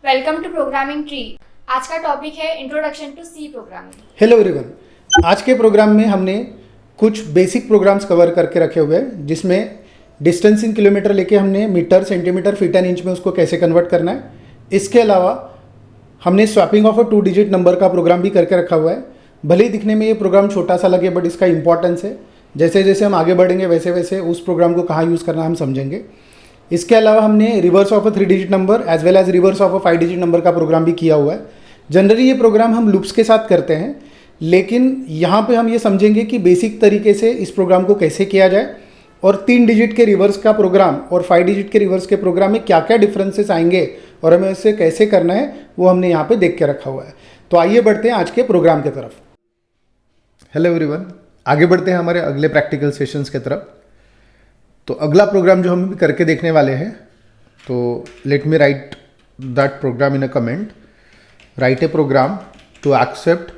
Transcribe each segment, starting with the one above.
Welcome to programming tree. आज का topic है introduction to C programming. Hello everyone, आज के प्रोग्राम में हमने कुछ बेसिक प्रोग्राम्स कवर करके रखे हुए हैं, जिसमें डिस्टेंस इन किलोमीटर लेके हमने metre, centimetre, feet and inch में उसको कैसे कन्वर्ट करना है। इसके अलावा हमने swapping of a 2 digit number का प्रोग्राम भी करके रखा हुआ है। भले ही दिखने में ये प्रोग्राम छोटा सा लगे, बट इसका इंपॉर्टेंस है। जैसे जैसे हम आगे बढ़ेंगे वैसे वैसे उस प्रोग्राम को कहाँ यूज़ करना हम समझेंगे। इसके अलावा हमने reverse of a 3 digit number as well as reverse of a 5 digit number का प्रोग्राम भी किया हुआ है। जनरली ये प्रोग्राम हम लूप्स के साथ करते हैं, लेकिन यहाँ पे हम ये समझेंगे कि बेसिक तरीके से इस प्रोग्राम को कैसे किया जाए और 3 डिजिट के रिवर्स का प्रोग्राम और 5 डिजिट के रिवर्स के प्रोग्राम में क्या क्या डिफरेंसेस आएंगे और हमें इसे कैसे करना है वो हमने यहाँ पे देख के रखा हुआ है। तो आइए बढ़ते हैं आज के प्रोग्राम की तरफ। हेलो एवरीवन, आगे बढ़ते हैं हमारे अगले प्रैक्टिकल सेशंस की तरफ। तो अगला प्रोग्राम जो हम करके देखने वाले हैं, तो let me write that program in a comment. Write a program to accept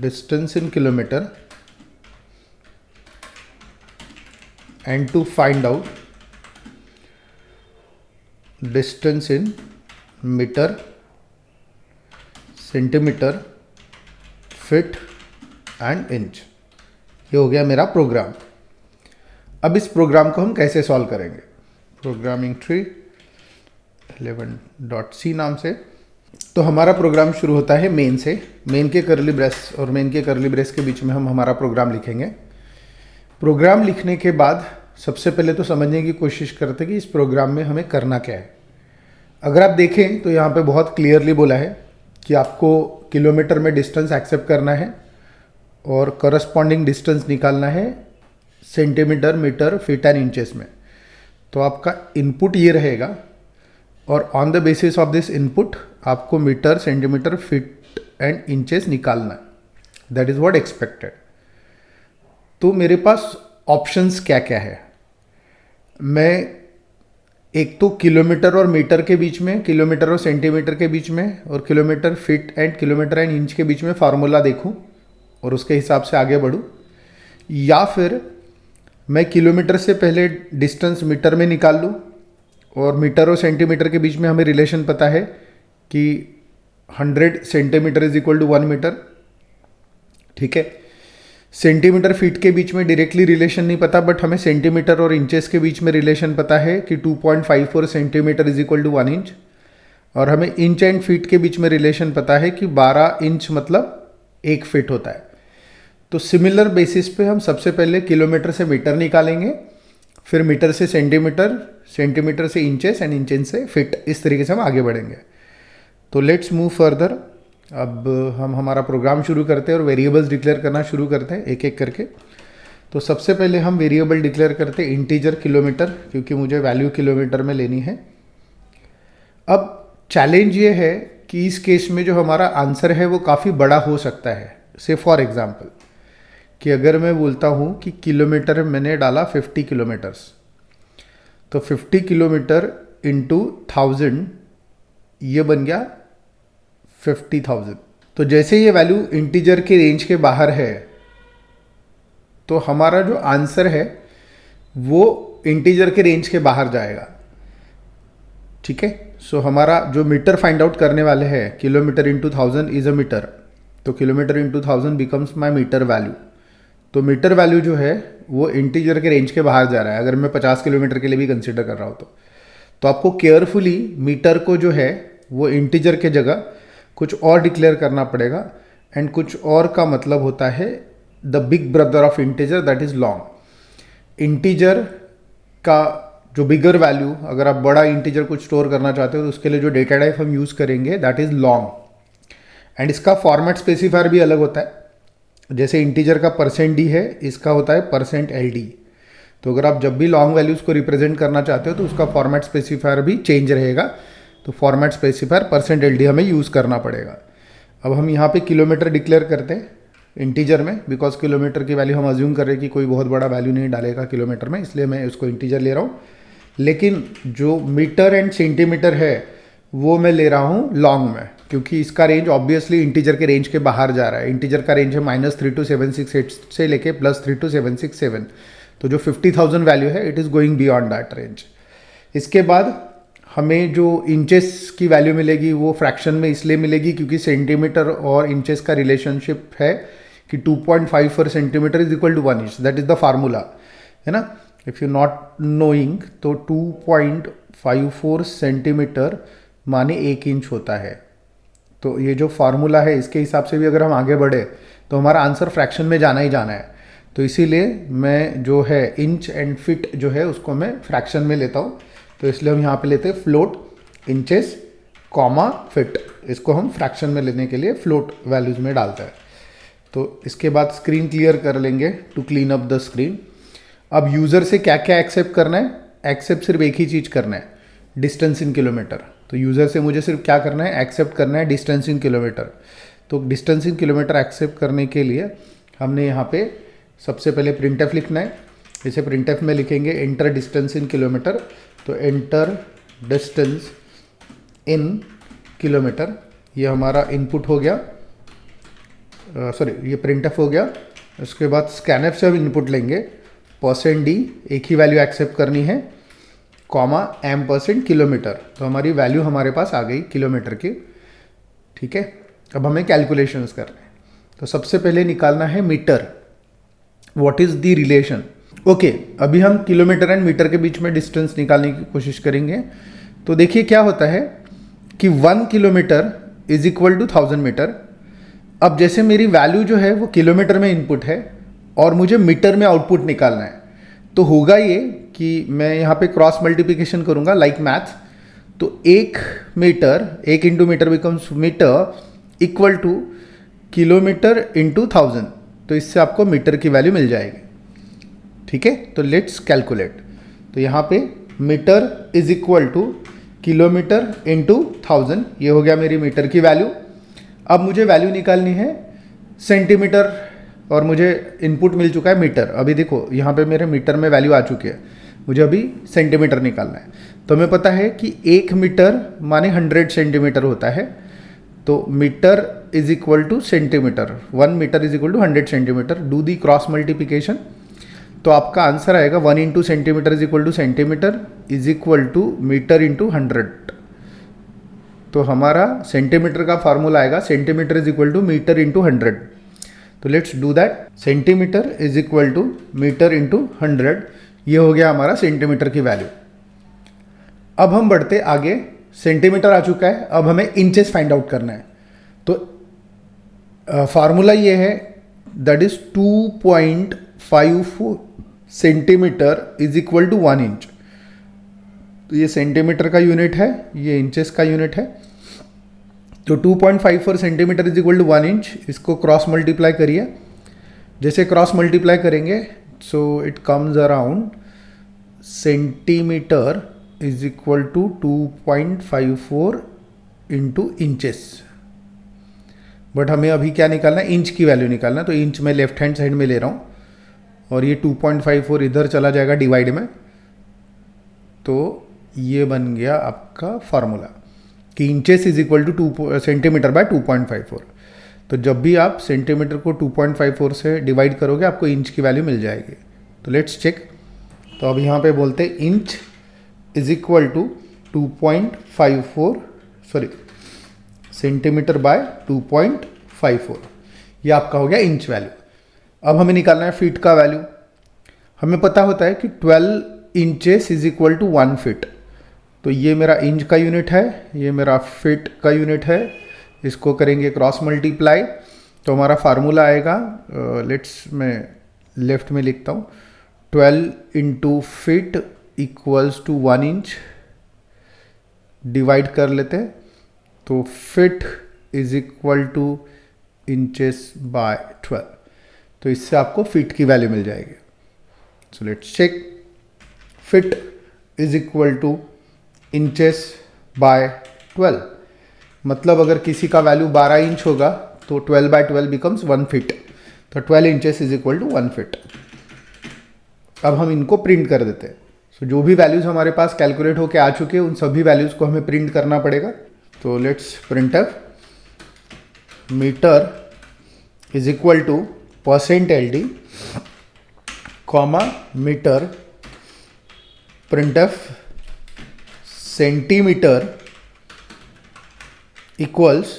distance in kilometer and to find out distance in meter, centimeter, feet and inch। ये हो गया मेरा प्रोग्राम। अब इस प्रोग्राम को हम कैसे सॉल्व करेंगे। प्रोग्रामिंग ट्री 11.c नाम से। तो हमारा प्रोग्राम शुरू होता है मेन से। मेन के करली ब्रेस और मेन के करली ब्रेस के बीच में हम हमारा प्रोग्राम लिखेंगे। प्रोग्राम लिखने के बाद सबसे पहले तो समझने की कोशिश करते हैं कि इस प्रोग्राम में हमें करना क्या है। अगर आप देखें तो यहाँ पे बहुत क्लियरली बोला है कि आपको किलोमीटर में डिस्टेंस एक्सेप्ट करना है और करस्पॉन्डिंग डिस्टेंस निकालना है centimetre, metre, feet and inches में। तो आपका इनपुट ये रहेगा और on the basis of this input आपको metre, centimetre, feet and inches निकालना है। That is what expected. तो मेरे पास ऑप्शंस क्या क्या है। मैं एक तो किलोमीटर और मीटर के बीच में, किलोमीटर और सेंटीमीटर के बीच में और kilometre, feet and kilometre and inch के बीच में फार्मूला देखूं और उसके हिसाब से आगे बढ़ूं, या फिर मैं किलोमीटर से पहले डिस्टेंस मीटर में निकाल लूं और मीटर और सेंटीमीटर के बीच में हमें रिलेशन पता है कि 100 centimetre is equal to 1 metre. ठीक है। सेंटीमीटर फीट के बीच में डायरेक्टली रिलेशन नहीं पता, बट हमें सेंटीमीटर और इंचेस के बीच में रिलेशन पता है कि 2.54 centimetre is equal to 1 inch. और हमें इंच एंड फीट के बीच में रिलेशन पता है कि 12 इंच मतलब 1 फीट होता है। तो सिमिलर बेसिस पे हम सबसे पहले किलोमीटर से मीटर निकालेंगे, फिर मीटर से सेंटीमीटर, सेंटीमीटर से इंचेस एंड इंचेस से फीट। इस तरीके से हम आगे बढ़ेंगे। तो लेट्स मूव फर्दर। अब हम हमारा प्रोग्राम शुरू करते हैं और वेरिएबल्स डिक्लेयर करना शुरू करते हैं एक एक करके। तो सबसे पहले हम वेरिएबल डिक्लेयर करते हैं इंटीजर किलोमीटर, क्योंकि मुझे वैल्यू किलोमीटर में लेनी है। अब चैलेंज ये है कि इस केस में जो हमारा आंसर है वो काफ़ी बड़ा हो सकता है। से फॉर एग्जाम्पल कि अगर मैं बोलता हूँ कि किलोमीटर मैंने डाला 50 किलोमीटर्स, तो 50 किलोमीटर इंटू 1000 ये बन गया 50,000। तो जैसे ये वैल्यू इंटीजर के रेंज के बाहर है, तो हमारा जो आंसर है वो इंटीजर के रेंज के बाहर जाएगा। ठीक है। सो हमारा जो मीटर फाइंड आउट करने वाले हैं, kilometre into 1000 is a metre, तो kilometre into 1000 becomes my metre value. तो मीटर वैल्यू जो है वो इंटीजर के रेंज के बाहर जा रहा है, अगर मैं 50 किलोमीटर के लिए भी कंसिडर कर रहा हूँ तो आपको केयरफुली मीटर को जो है वो इंटीजर के जगह कुछ और डिक्लेयर करना पड़ेगा। एंड कुछ और का मतलब होता है the big brother of integer, that is long. Integer का जो बिगर वैल्यू, अगर आप बड़ा इंटीजर कुछ स्टोर करना चाहते हो तो उसके लिए जो डेटा टाइप हम यूज़ करेंगे दैट इज लॉन्ग। एंड इसका फॉर्मेट स्पेसिफायर भी अलग होता है। जैसे इंटीजर का %d है, इसका होता है %ld। तो अगर आप जब भी लॉन्ग वैल्यूज़ को रिप्रेजेंट करना चाहते हो तो उसका फॉर्मेट स्पेसिफायर भी चेंज रहेगा। तो फॉर्मेट स्पेसिफायर %ld हमें यूज़ करना पड़ेगा। अब हम यहाँ पे किलोमीटर डिक्लेयर करते हैं इंटीजर में, बिकॉज किलोमीटर की वैल्यू हम अज्यूम कर रहे हैं कि कोई बहुत बड़ा वैल्यू नहीं डालेगा किलोमीटर में, इसलिए मैं उसको इंटीजर ले रहा हूँ। लेकिन जो मीटर एंड सेंटीमीटर है वो मैं ले रहा हूँ लॉन्ग में, क्योंकि इसका रेंज ऑब्वियसली इंटीजर के रेंज के बाहर जा रहा है। इंटीजर का रेंज है -3 to 768 से लेके +3 to 767। तो जो 50,000 वैल्यू है it is going beyond that range. इसके बाद हमें जो इंचेस की वैल्यू मिलेगी वो फ्रैक्शन में इसलिए मिलेगी क्योंकि सेंटीमीटर और इंचेस का रिलेशनशिप है कि 2.54 centimetre is equal to 1 inch, that is the formula, है ना। इफ़ यू नॉट नोइंग तो 2.54 सेंटीमीटर माने 1 इंच होता है। तो ये जो फार्मूला है इसके हिसाब से भी अगर हम आगे बढ़े तो हमारा आंसर फ्रैक्शन में जाना ही जाना है। तो इसीलिए मैं जो है इंच एंड फिट जो है उसको मैं फ्रैक्शन में लेता हूँ। तो इसलिए हम यहाँ पे लेते हैं फ्लोट इंचेस कॉमा फिट, इसको हम फ्रैक्शन में लेने के लिए फ्लोट वैल्यूज में डालता है। तो इसके बाद स्क्रीन क्लियर कर लेंगे to clean up the screen. अब यूज़र से क्या क्या एक्सेप्ट करना है, एक्सेप्ट सिर्फ एक ही चीज़ करना है, डिस्टेंस इन किलोमीटर। तो यूज़र से मुझे सिर्फ क्या करना है, एक्सेप्ट करना है डिस्टेंस इन किलोमीटर। तो डिस्टेंस इन किलोमीटर एक्सेप्ट करने के लिए हमने यहाँ पे सबसे पहले प्रिंटफ लिखना है। जैसे प्रिंटफ में लिखेंगे एंटर डिस्टेंस इन किलोमीटर, तो एंटर डिस्टेंस इन किलोमीटर, ये हमारा इनपुट हो गया, सॉरी ये प्रिंटफ हो गया। उसके बाद स्कैनफ से हम इनपुट लेंगे %d, एक ही वैल्यू एक्सेप्ट करनी है, कॉमा m% किलोमीटर। तो हमारी वैल्यू हमारे पास आ गई किलोमीटर की, ठीक है। अब हमें कैलकुलेशंस करना है। तो सबसे पहले निकालना है metre, what is the relation. Okay, अभी हम किलोमीटर एंड मीटर के बीच में डिस्टेंस निकालने की कोशिश करेंगे। तो देखिए क्या होता है कि 1 kilometre is equal to 1000 metre. अब जैसे मेरी वैल्यू जो है वो किलोमीटर में इनपुट है और मुझे मीटर में आउटपुट निकालना है, तो होगा ये कि मैं यहाँ पे क्रॉस मल्टीप्लिकेशन करूँगा लाइक मैथ। तो 1 metre, 1 into metre becomes metre equal to kilometre into 1000। तो इससे आपको मीटर की वैल्यू मिल जाएगी, ठीक है। तो लेट्स कैलकुलेट। तो यहाँ पे metre is equal to kilometre into 1000, ये हो गया मेरी मीटर की वैल्यू। अब मुझे वैल्यू निकालनी है सेंटीमीटर और मुझे इनपुट मिल चुका है मीटर। अभी देखो यहाँ पे मेरे मीटर में वैल्यू आ चुकी है, मुझे अभी सेंटीमीटर निकालना है। तो हमें पता है कि 1 मीटर माने 100 सेंटीमीटर होता है। तो metre is equal to centimetre, 1 metre is equal to 100 centimetre. Do the cross multiplication, तो आपका आंसर आएगा 1 into centimetre is equal to centimetre is equal to metre into 100। तो हमारा सेंटीमीटर का फार्मूला आएगा centimetre is equal to metre into 100। तो let's do that, centimetre is equal to metre into 100, ये हो गया हमारा सेंटीमीटर की वैल्यू। अब हम बढ़ते आगे, सेंटीमीटर आ चुका है, अब हमें इंचेस फाइंड आउट करना है। तो फार्मूला ये है, that is 2.54 centimetre is equal to 1 inch. तो ये सेंटीमीटर का यूनिट है, ये इंचेस का यूनिट है। तो 2.54 centimetre is equal to 1 inch, इसको क्रॉस मल्टीप्लाई करिए। जैसे क्रॉस मल्टीप्लाई करेंगे so it comes around centimetre is equal to 2.54 into inches. But हमें अभी क्या निकालना है, इंच की वैल्यू निकालना है। तो इंच में लेफ्ट हैंड साइड में ले रहा हूँ और ये 2.54 इधर चला जाएगा डिवाइड में। तो ये बन गया आपका फार्मूला कि inches is equal to 2 centimetre by 2.54। तो जब भी आप सेंटीमीटर को 2.54 से डिवाइड करोगे आपको इंच की वैल्यू मिल जाएगी। तो लेट्स चेक। तो अब यहाँ पे बोलते हैं inch is equal to 2.54 sorry centimetre by 2.54, ये आपका हो गया इंच वैल्यू। अब हमें निकालना है फीट का वैल्यू। हमें पता होता है कि 12 inches is equal to 1 feet. तो ये मेरा इंच का यूनिट है, ये मेरा फीट का यूनिट है। इसको करेंगे क्रॉस मल्टीप्लाई, तो हमारा फार्मूला आएगा, लेट्स मैं लेफ्ट में लिखता हूँ, 12 into feet equals to 1 inch, divide कर लेते हैं। तो feet is equal to inches by 12। तो इससे आपको फीट की वैल्यू मिल जाएगी। So let's check, feet is equal to inches by 12। मतलब अगर किसी का वैल्यू 12 इंच होगा तो 12 बाय 12 बिकम्स 1 फीट। तो 12 inches is equal to 1 feet. अब हम इनको प्रिंट कर देते हैं। सो जो भी वैल्यूज़ हमारे पास कैलकुलेट होके आ चुके हैं उन सभी वैल्यूज़ को हमें प्रिंट करना पड़ेगा। तो let's print up, metre is equal to %LD comma metre, print up centimetre equals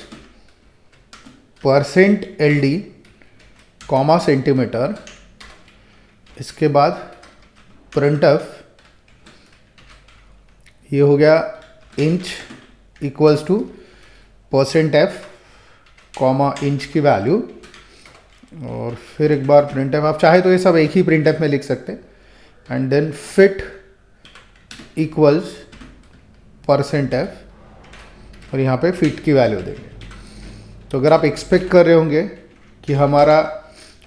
percent LD comma centimetre, इसके बाद printf ये हो गया inch equals to %f comma inch की वैल्यू, और फिर एक बार printf, आप चाहे तो ये सब एक ही printf में लिख सकते हैं, and then feet equals %f, और यहाँ पे फिट की वैल्यू देंगे। तो अगर आप एक्सपेक्ट कर रहे होंगे कि हमारा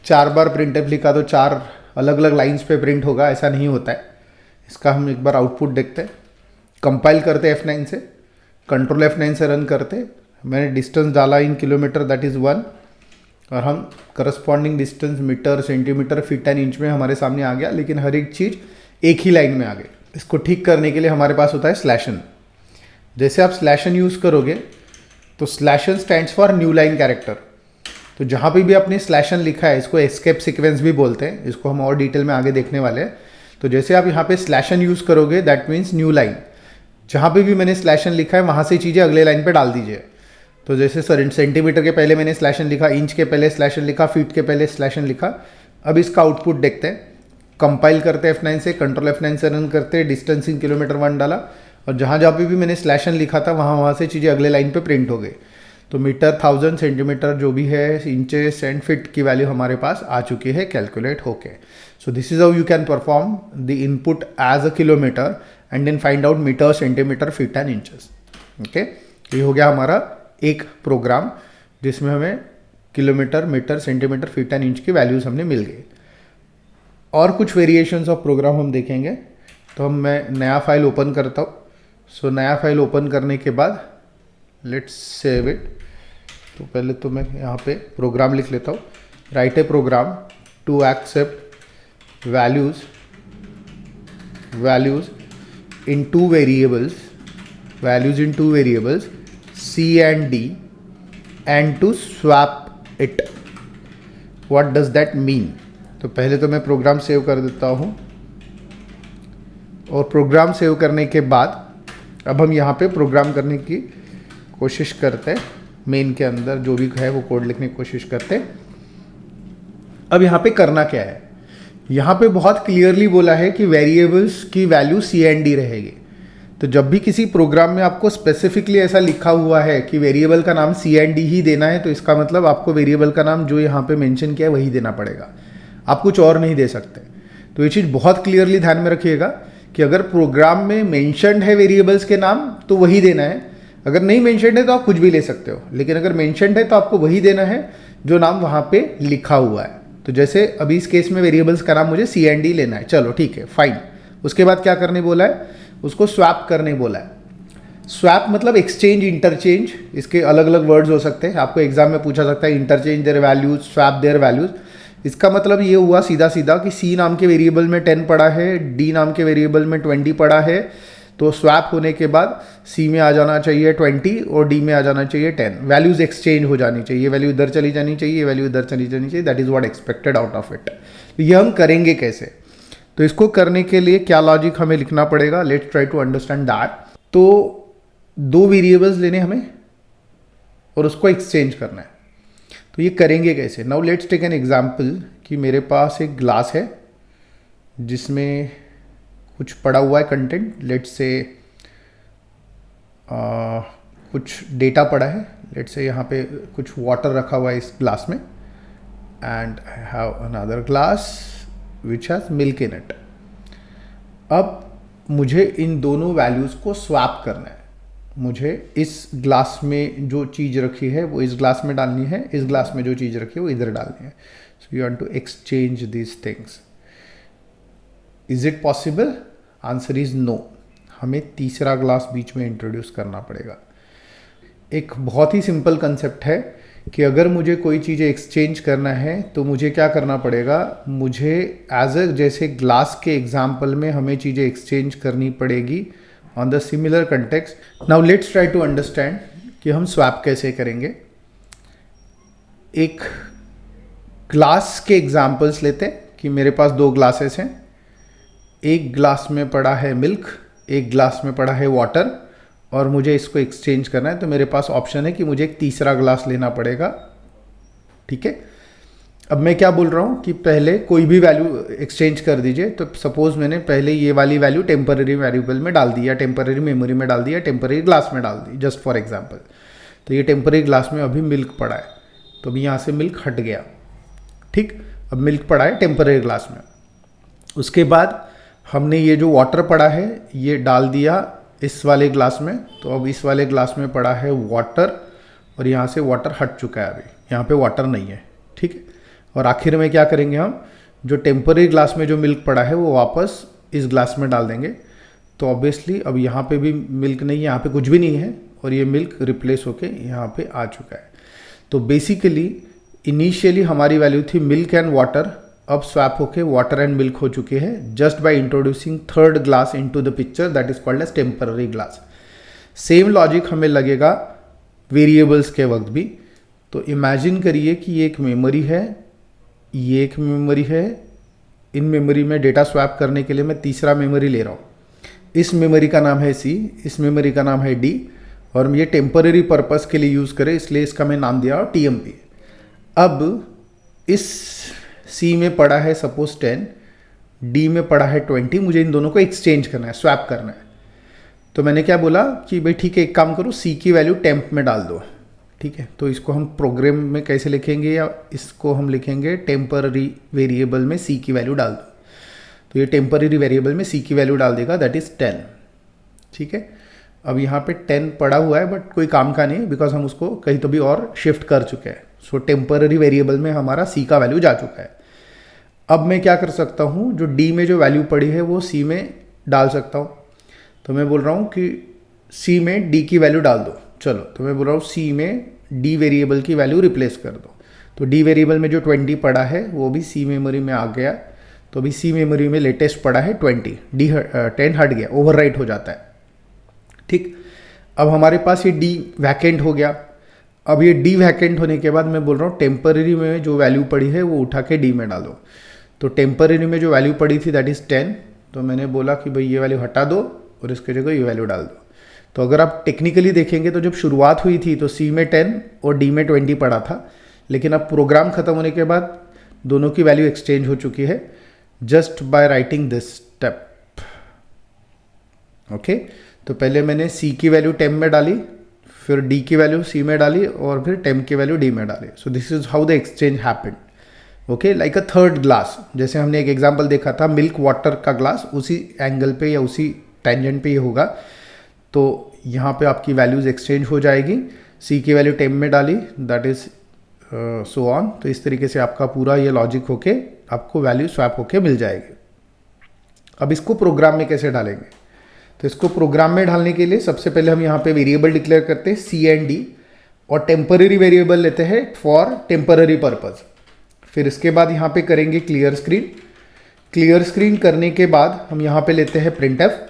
4 बार printf लिखा तो 4 अलग अलग लाइंस पे प्रिंट होगा, ऐसा नहीं होता है। इसका हम एक बार आउटपुट देखते हैं। कंपाइल करते F9 से, कंट्रोल F9 से रन करते, मैंने डिस्टेंस डाला इन किलोमीटर, दैट इज़ 1, और हम corresponding distance metre, centimetre, feet and inch में हमारे सामने आ गया, लेकिन हर एक चीज़ एक ही लाइन में आ गई। इसको ठीक करने के लिए हमारे पास होता है स्लैशन। जैसे आप स्लैशन यूज़ करोगे तो slash n stands for new line character. तो जहाँ पे भी आपने स्लैशन लिखा है, इसको एस्केप सीक्वेंस भी बोलते हैं, इसको हम और डिटेल में आगे देखने वाले हैं। तो जैसे आप यहाँ पे स्लैशन यूज़ करोगे, दैट मीन्स न्यू लाइन। जहाँ पे भी मैंने स्लैशन लिखा है वहाँ से चीज़ें अगले लाइन पे डाल दीजिए। तो जैसे सेंटीमीटर के पहले मैंने स्लैशन लिखा, इंच के पहले स्लैशन लिखा, फीट के पहले स्लैशन लिखा। अब इसका आउटपुट देखते हैं। कंपाइल करते F9 से, कंट्रोल F9 से रन करते, डिस्टेंस इन किलोमीटर 1 डाला, और जहाँ जहाँ पे भी मैंने स्लैशन लिखा था वहाँ से चीज़ें अगले लाइन पे प्रिंट हो गई। तो मीटर, 1000, सेंटीमीटर जो भी है, इंचेस एंड फीट की वैल्यू हमारे पास आ चुकी है कैलकुलेट होके। So this is how you can perform the input as a kilometre and then find out metre, centimetre, feet and inches. Okay, ये हो गया हमारा एक प्रोग्राम जिसमें हमें kilometre, metre, centimetre, feet and inch की वैल्यूज हमने मिल गई। और कुछ वेरिएशंस ऑफ प्रोग्राम हम देखेंगे। तो मैं नया फाइल ओपन करता हूँ। सो नया फाइल ओपन करने के बाद लेट्स सेव इट। तो पहले तो मैं यहाँ पे प्रोग्राम लिख लेता हूँ। Write a program to accept values in two variables C and D and to swap it. What does that mean? तो पहले तो मैं प्रोग्राम सेव कर देता हूँ, और प्रोग्राम सेव करने के बाद अब हम यहाँ पे प्रोग्राम करने की कोशिश करते हैं। मेन के अंदर जो भी है वो कोड लिखने की कोशिश करते हैं। अब यहाँ पे करना क्या है, यहाँ पे बहुत क्लियरली बोला है कि वेरिएबल्स की वैल्यू C and D रहेगी। तो जब भी किसी प्रोग्राम में आपको स्पेसिफिकली ऐसा लिखा हुआ है कि वेरिएबल का नाम C and D ही देना है, तो इसका मतलब आपको वेरिएबल का नाम जो यहाँ पे मेंशन किया है वही देना पड़ेगा, आप कुछ और नहीं दे सकते। तो ये चीज़ बहुत क्लियरली ध्यान में रखिएगा कि अगर प्रोग्राम में मेंशन्ड है वेरिएबल्स के नाम तो वही देना है, अगर नहीं मेंशन्ड है तो आप कुछ भी ले सकते हो, लेकिन अगर मेंशन्ड है तो आपको वही देना है जो नाम वहाँ पे लिखा हुआ है। तो जैसे अभी इस केस में वेरिएबल्स का नाम मुझे C and D लेना है, चलो ठीक है, फाइन। उसके बाद क्या करने बोला है, उसको स्वैप करने बोला है। स्वैप मतलब एक्सचेंज, इंटरचेंज, इसके अलग अलग वर्ड्स हो सकते हैं। आपको एग्जाम में पूछा सकता है interchange there values, swap there values. इसका मतलब ये हुआ सीधा सीधा कि C नाम के वेरिएबल में 10 पड़ा है, D नाम के वेरिएबल में 20 पड़ा है, तो स्वैप होने के बाद C में आ जाना चाहिए 20 और D में आ जाना चाहिए 10। वैल्यूज एक्सचेंज हो जानी चाहिए, वैल्यू इधर चली जानी चाहिए, वैल्यू इधर चली जानी चाहिए। That is what expected out of it. तो ये हम करेंगे कैसे, तो इसको करने के लिए क्या लॉजिक हमें लिखना पड़ेगा, let's try to understand that. तो 2 वेरिएबल्स लेने हमें और उसको एक्सचेंज करना है। तो ये करेंगे कैसे, now let's take an example कि मेरे पास एक ग्लास है जिसमें कुछ पड़ा हुआ है कंटेंट, लेट्स से कुछ डेटा पड़ा है, लेट्स से यहाँ पे कुछ वाटर रखा हुआ है इस ग्लास में, and I have another glass which has milk in it. अब मुझे इन दोनों वैल्यूज़ को स्वैप करना है। मुझे इस ग्लास में जो चीज़ रखी है वो इस ग्लास में डालनी है, इस ग्लास में जो चीज़ रखी है वो इधर डालनी है। So you want to exchange these things. Is it possible? Answer is no. हमें तीसरा ग्लास बीच में इंट्रोड्यूस करना पड़ेगा। एक बहुत ही सिंपल कंसेप्ट है कि अगर मुझे कोई चीज़ें एक्सचेंज करना है तो मुझे क्या करना पड़ेगा, मुझे एज अ जैसे ग्लास के एग्जाम्पल में हमें चीज़ें एक्सचेंज करनी पड़ेगी on the similar context. Now let's try to understand कि हम स्वैप कैसे करेंगे। एक ग्लास के एग्जाम्पल्स लेते हैं कि मेरे पास 2 ग्लासेस हैं, एक ग्लास में पड़ा है मिल्क एक ग्लास में पड़ा है वाटर और मुझे इसको एक्सचेंज करना है, तो मेरे पास ऑप्शन है कि मुझे एक तीसरा ग्लास लेना पड़ेगा। ठीक है, अब मैं क्या बोल रहा हूँ कि पहले कोई भी वैल्यू एक्सचेंज कर दीजिए। तो सपोज मैंने पहले ये वाली वैल्यू टेम्पररी वेरिएबल में डाल दी, या टेम्पररी मेमोरी में डाल दी, या टेम्पररी ग्लास में डाल दी, जस्ट फॉर एग्जांपल। तो ये टेम्पररी ग्लास में अभी मिल्क पड़ा है, तो अभी यहाँ से मिल्क हट गया। ठीक, अब मिल्क पड़ा है टेम्पररी ग्लास में। उसके बाद हमने ये जो वाटर पड़ा है ये डाल दिया इस वाले ग्लास में, तो अब इस वाले ग्लास में पड़ा है वाटर और यहाँ से वाटर हट चुका है, अभी यहाँ पे वाटर नहीं है। ठीक है, और आखिर में क्या करेंगे, हम जो टेम्पररी ग्लास में जो मिल्क पड़ा है वो वापस इस ग्लास में डाल देंगे। तो ऑब्वियसली अब यहाँ पे भी मिल्क नहीं है, यहाँ पे कुछ भी नहीं है, और ये मिल्क रिप्लेस होके यहाँ पे आ चुका है। तो बेसिकली इनिशियली हमारी वैल्यू थी मिल्क एंड वाटर, अब स्वैप होके वाटर एंड मिल्क हो चुके हैं just by introducing third glass into the picture, that is called as temporary glass. Same logic हमें लगेगा वेरिएबल्स के वक्त भी। तो इमेजिन करिए कि ये एक मेमोरी है, ये एक मेमोरी है, इन मेमोरी में डेटा स्वैप करने के लिए मैं तीसरा मेमोरी ले रहा हूँ। इस मेमोरी का नाम है सी, इस मेमोरी का नाम है डी, और ये टेम्पररी पर्पस के लिए यूज़ करें इसलिए इसका मैं नाम दिया TMP। अब इस सी में पड़ा है सपोज 10, डी में पड़ा है 20, मुझे इन दोनों को एक्सचेंज करना है, स्वैप करना है। तो मैंने क्या बोला कि भाई ठीक है, एक काम करो, सी की वैल्यू टेम्प में डाल दो। ठीक है, तो इसको हम प्रोग्राम में कैसे लिखेंगे, या इसको हम लिखेंगे टेम्पररी वेरिएबल में सी की वैल्यू डाल दो। तो ये टेम्पररी वेरिएबल में सी की वैल्यू डाल देगा, दैट इज़ 10। ठीक है, अब यहाँ पे 10 पड़ा हुआ है बट कोई काम का नहीं है, बिकॉज हम उसको कहीं तो भी और शिफ्ट कर चुके हैं। सो टेम्पररी वेरिएबल में हमारा सी का वैल्यू जा चुका है। अब मैं क्या कर सकता हूँ, जो डी में जो वैल्यू पड़ी है वो सी में डाल सकता हूँ। तो मैं बोल रहा हूँ कि सी में डी की वैल्यू डाल दो। चलो, तो मैं बोल रहा हूँ सी में डी वेरिएबल की वैल्यू रिप्लेस कर दो। तो डी वेरिएबल में जो 20 पड़ा है वो भी सी मेमोरी में आ गया। तो अभी सी मेमोरी में लेटेस्ट पड़ा है 20, डी 10 हट गया, ओवरराइट हो जाता है। ठीक, अब हमारे पास ये डी वैकेंट हो गया। अब ये डी वैकेंट होने के बाद मैं बोल रहा हूँ टेम्पररी में जो वैल्यू पड़ी है वो उठा के डी में डालो। तो टेम्पररी में जो वैल्यू पड़ी थी दैट इज़ 10, तो मैंने बोला कि भाई ये वैल्यू हटा दो और इसके जगह ये वैल्यू डाल दो। तो अगर आप टेक्निकली देखेंगे तो जब शुरुआत हुई थी तो सी में 10 और डी में 20 पड़ा था, लेकिन अब प्रोग्राम ख़त्म होने के बाद दोनों की वैल्यू एक्सचेंज हो चुकी है just by writing this step. Okay, तो पहले मैंने सी की वैल्यू 10 में डाली, फिर डी की वैल्यू सी में डाली, और फिर 10 की वैल्यू डी में डाली। सो this is how the exchange happened. Okay, like a third glass, जैसे हमने एक एग्जांपल देखा था मिल्क वाटर का ग्लास, उसी एंगल पे या उसी टेंजेंट पे ये होगा। तो यहाँ पे आपकी वैल्यूज एक्सचेंज हो जाएगी। सी की वैल्यू 10 में डाली, दैट इज सो ऑन। तो इस तरीके से आपका पूरा ये लॉजिक होके आपको वैल्यू स्वैप होके मिल जाएगी। अब इसको प्रोग्राम में कैसे डालेंगे, तो इसको प्रोग्राम में डालने के लिए सबसे पहले हम यहाँ पे वेरिएबल डिक्लेयर करते हैं सी एंड डी, और टेम्पररी वेरिएबल लेते हैं फॉर टेम्पररी पर्पज। फिर इसके बाद यहाँ पे करेंगे क्लियर स्क्रीन। क्लियर स्क्रीन करने के बाद हम यहाँ पे लेते हैं प्रिंटएफ।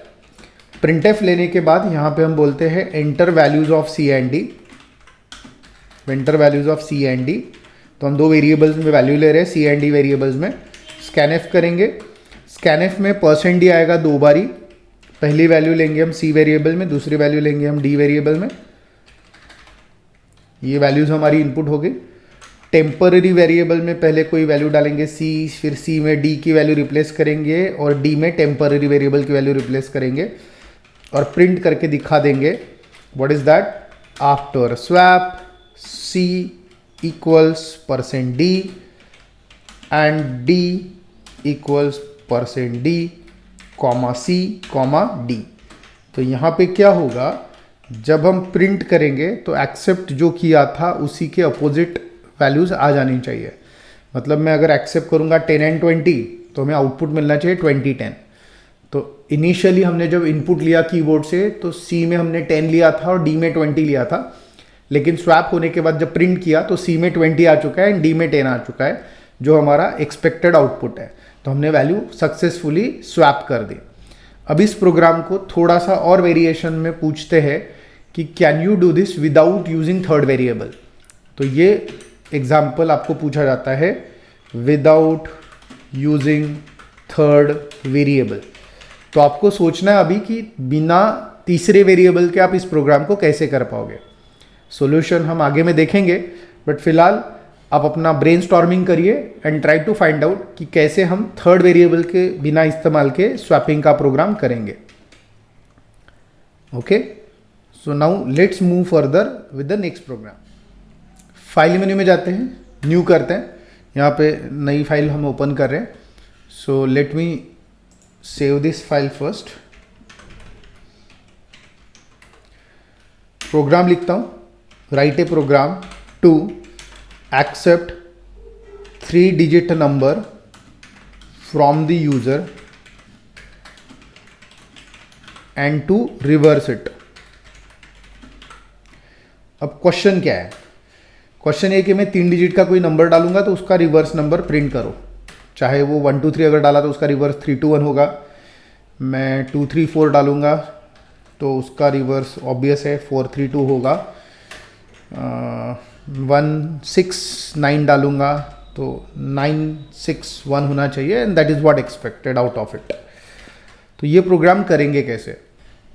प्रिंटएफ लेने के बाद यहाँ पे हम बोलते हैं enter values of C and D, enter values of C and D. तो हम दो वेरिएबल्स में वैल्यू ले रहे हैं सी एंड डी वेरिएबल्स में। स्कैनएफ करेंगे, स्कैनएफ में %d आएगा 2 बारी। पहली वैल्यू लेंगे हम सी वेरिएबल में, दूसरी वैल्यू लेंगे हम डी वेरिएबल में। ये वैल्यूज हमारी इनपुट हो गई। टेम्पररी वेरिएबल में पहले कोई वैल्यू डालेंगे सी, फिर सी में डी की वैल्यू रिप्लेस करेंगे और डी में टेम्पररी वेरिएबल की वैल्यू रिप्लेस करेंगे और प्रिंट करके दिखा देंगे what is that, after swap C equals %d and D equals %d comma C comma D. तो यहाँ पे क्या होगा, जब हम प्रिंट करेंगे तो एक्सेप्ट जो किया था उसी के अपोजिट वैल्यूज़ आ जानी चाहिए। मतलब मैं अगर एक्सेप्ट करूँगा 10 एंड 20 तो हमें आउटपुट मिलना चाहिए 20 10। तो इनिशियली हमने जब इनपुट लिया कीबोर्ड से तो सी में हमने 10 लिया था और डी में 20 लिया था, लेकिन स्वैप होने के बाद जब प्रिंट किया तो सी में 20 आ चुका है एंड डी में 10 आ चुका है, जो हमारा एक्सपेक्टेड आउटपुट है। तो हमने वैल्यू सक्सेसफुली स्वैप कर दी। अब इस प्रोग्राम को थोड़ा सा और वेरिएशन में पूछते हैं कि can you do this without using third variable. तो ये एग्जाम्पल आपको पूछा जाता है विदाउट यूजिंग थर्ड वेरिएबल। तो आपको सोचना है अभी कि बिना तीसरे वेरिएबल के आप इस प्रोग्राम को कैसे कर पाओगे। सॉल्यूशन हम आगे में देखेंगे, बट फिलहाल आप अपना ब्रेनस्टॉर्मिंग करिए and try to find out कि कैसे हम थर्ड वेरिएबल के बिना इस्तेमाल के स्वैपिंग का प्रोग्राम करेंगे। Okay, so now let's move further with the next program. File menu में जाते हैं, न्यू करते हैं, यहाँ पे नई फाइल हम ओपन कर रहे हैं। So let me save this file first. Program लिखता हूँ, write a program to accept 3-digit number from the user and to reverse it. अब क्वेश्चन क्या है? क्वेश्चन ये कि मैं 3 डिजिट का कोई नंबर डालूंगा तो उसका रिवर्स नंबर प्रिंट करो। चाहे वो 1 2 3 अगर डाला तो उसका रिवर्स 3 2 1 होगा। मैं 2 3 4 डालूंगा तो उसका रिवर्स ऑब्वियस है 4 3 2 होगा। 1 6 9 डालूंगा तो 9 6 1 होना चाहिए, and that is what expected out of it. तो ये प्रोग्राम करेंगे कैसे?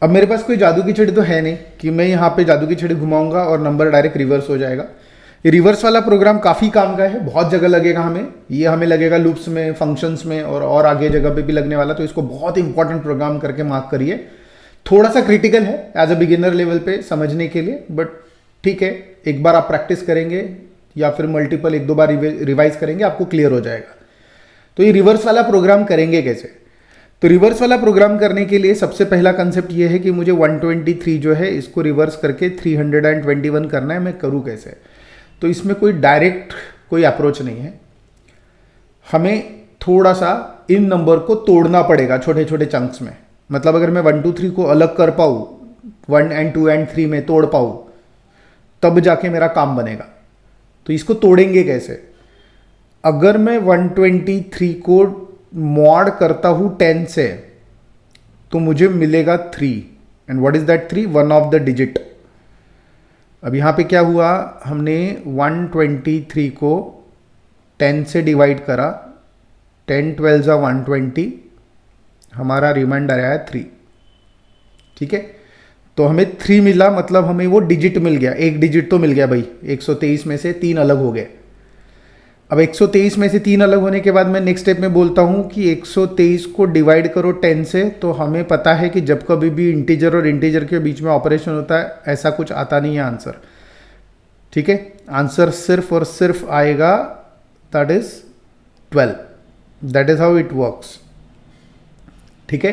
अब मेरे पास कोई जादू की छड़ी तो है नहीं कि मैं यहाँ पे जादू की छड़ी घुमाऊंगा और नंबर डायरेक्ट रिवर्स हो जाएगा। ये रिवर्स वाला प्रोग्राम काफ़ी काम का है, बहुत जगह लगेगा हमें। ये हमें लगेगा लूप्स में, फंक्शंस में और आगे जगह पे भी लगने वाला। तो इसको बहुत इंपॉर्टेंट प्रोग्राम करके मार्क करिए। थोड़ा सा क्रिटिकल है एज अ बिगिनर लेवल पे समझने के लिए, बट ठीक है, एक बार आप प्रैक्टिस करेंगे या फिर मल्टीपल 1-2 बार रिवाइज करेंगे, आपको क्लियर हो जाएगा। तो ये रिवर्स वाला प्रोग्राम करेंगे कैसे? तो रिवर्स वाला प्रोग्राम करने के लिए सबसे पहला कंसेप्ट ये है कि मुझे 123 जो है इसको रिवर्स करके 321 करना है। मैं करूँ कैसे? तो इसमें कोई डायरेक्ट कोई अप्रोच नहीं है। हमें थोड़ा सा इन नंबर को तोड़ना पड़ेगा छोटे छोटे चंक्स में। मतलब अगर मैं 1 2 3 को अलग कर पाऊँ, 1 and 2 and 3 में तोड़ पाऊँ, तब जाके मेरा काम बनेगा। तो इसको तोड़ेंगे कैसे? अगर मैं 123 को मॉड करता हूँ 10 से तो मुझे मिलेगा 3, and what is that 3? 1 of the digit. अब यहाँ पे क्या हुआ, हमने 123 को 10 से डिवाइड करा, 10 12 जा 120, हमारा रिमाइंडर आया 3। ठीक है, तो हमें 3 मिला, मतलब हमें वो डिजिट मिल गया। एक डिजिट तो मिल गया भाई। 123 में से 3 अलग हो गए। अब 123 में से 3 अलग होने के बाद मैं नेक्स्ट स्टेप में बोलता हूँ कि 123 को डिवाइड करो 10 से। तो हमें पता है कि जब कभी भी इंटीजर और इंटीजर के बीच में ऑपरेशन होता है, ऐसा कुछ आता नहीं है आंसर। ठीक है, आंसर सिर्फ और सिर्फ आएगा, that is 12। That is how it works. ठीक है,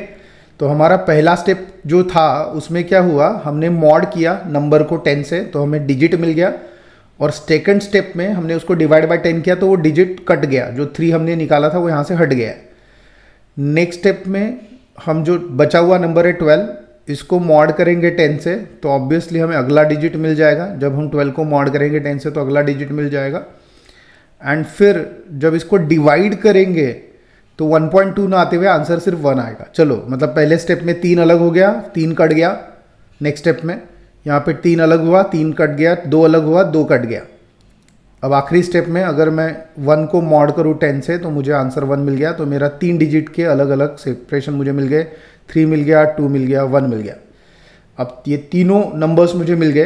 तो हमारा पहला स्टेप जो था उसमें क्या हुआ, हमने मॉड किया नंबर को 10 से तो हमें डिजिट मिल गया, और सेकंड स्टेप में हमने उसको डिवाइड बाय 10 किया तो वो डिजिट कट गया। जो 3 हमने निकाला था वो यहाँ से हट गया है। नेक्स्ट स्टेप में हम जो बचा हुआ नंबर है 12, इसको मॉड करेंगे 10 से तो ऑब्वियसली हमें अगला डिजिट मिल जाएगा। जब हम 12 को मॉड करेंगे 10 से तो अगला डिजिट मिल जाएगा। एंड फिर जब इसको डिवाइड करेंगे तो 1.2 ना आते हुए आंसर सिर्फ 1 आएगा। चलो, मतलब पहले स्टेप में 3 अलग हो गया, 3 कट गया। नेक्स्ट स्टेप में यहाँ पे 3 अलग हुआ, 3 कट गया, 2 अलग हुआ, 2 कट गया। अब आखिरी स्टेप में अगर मैं 1 को मॉड करूँ 10 से तो मुझे आंसर 1 मिल गया। तो मेरा 3 डिजिट के अलग अलग सेपरेशन मुझे मिल गए। 3 मिल गया, 2 मिल गया, 1 मिल गया। अब ये तीनों नंबर्स मुझे मिल गए।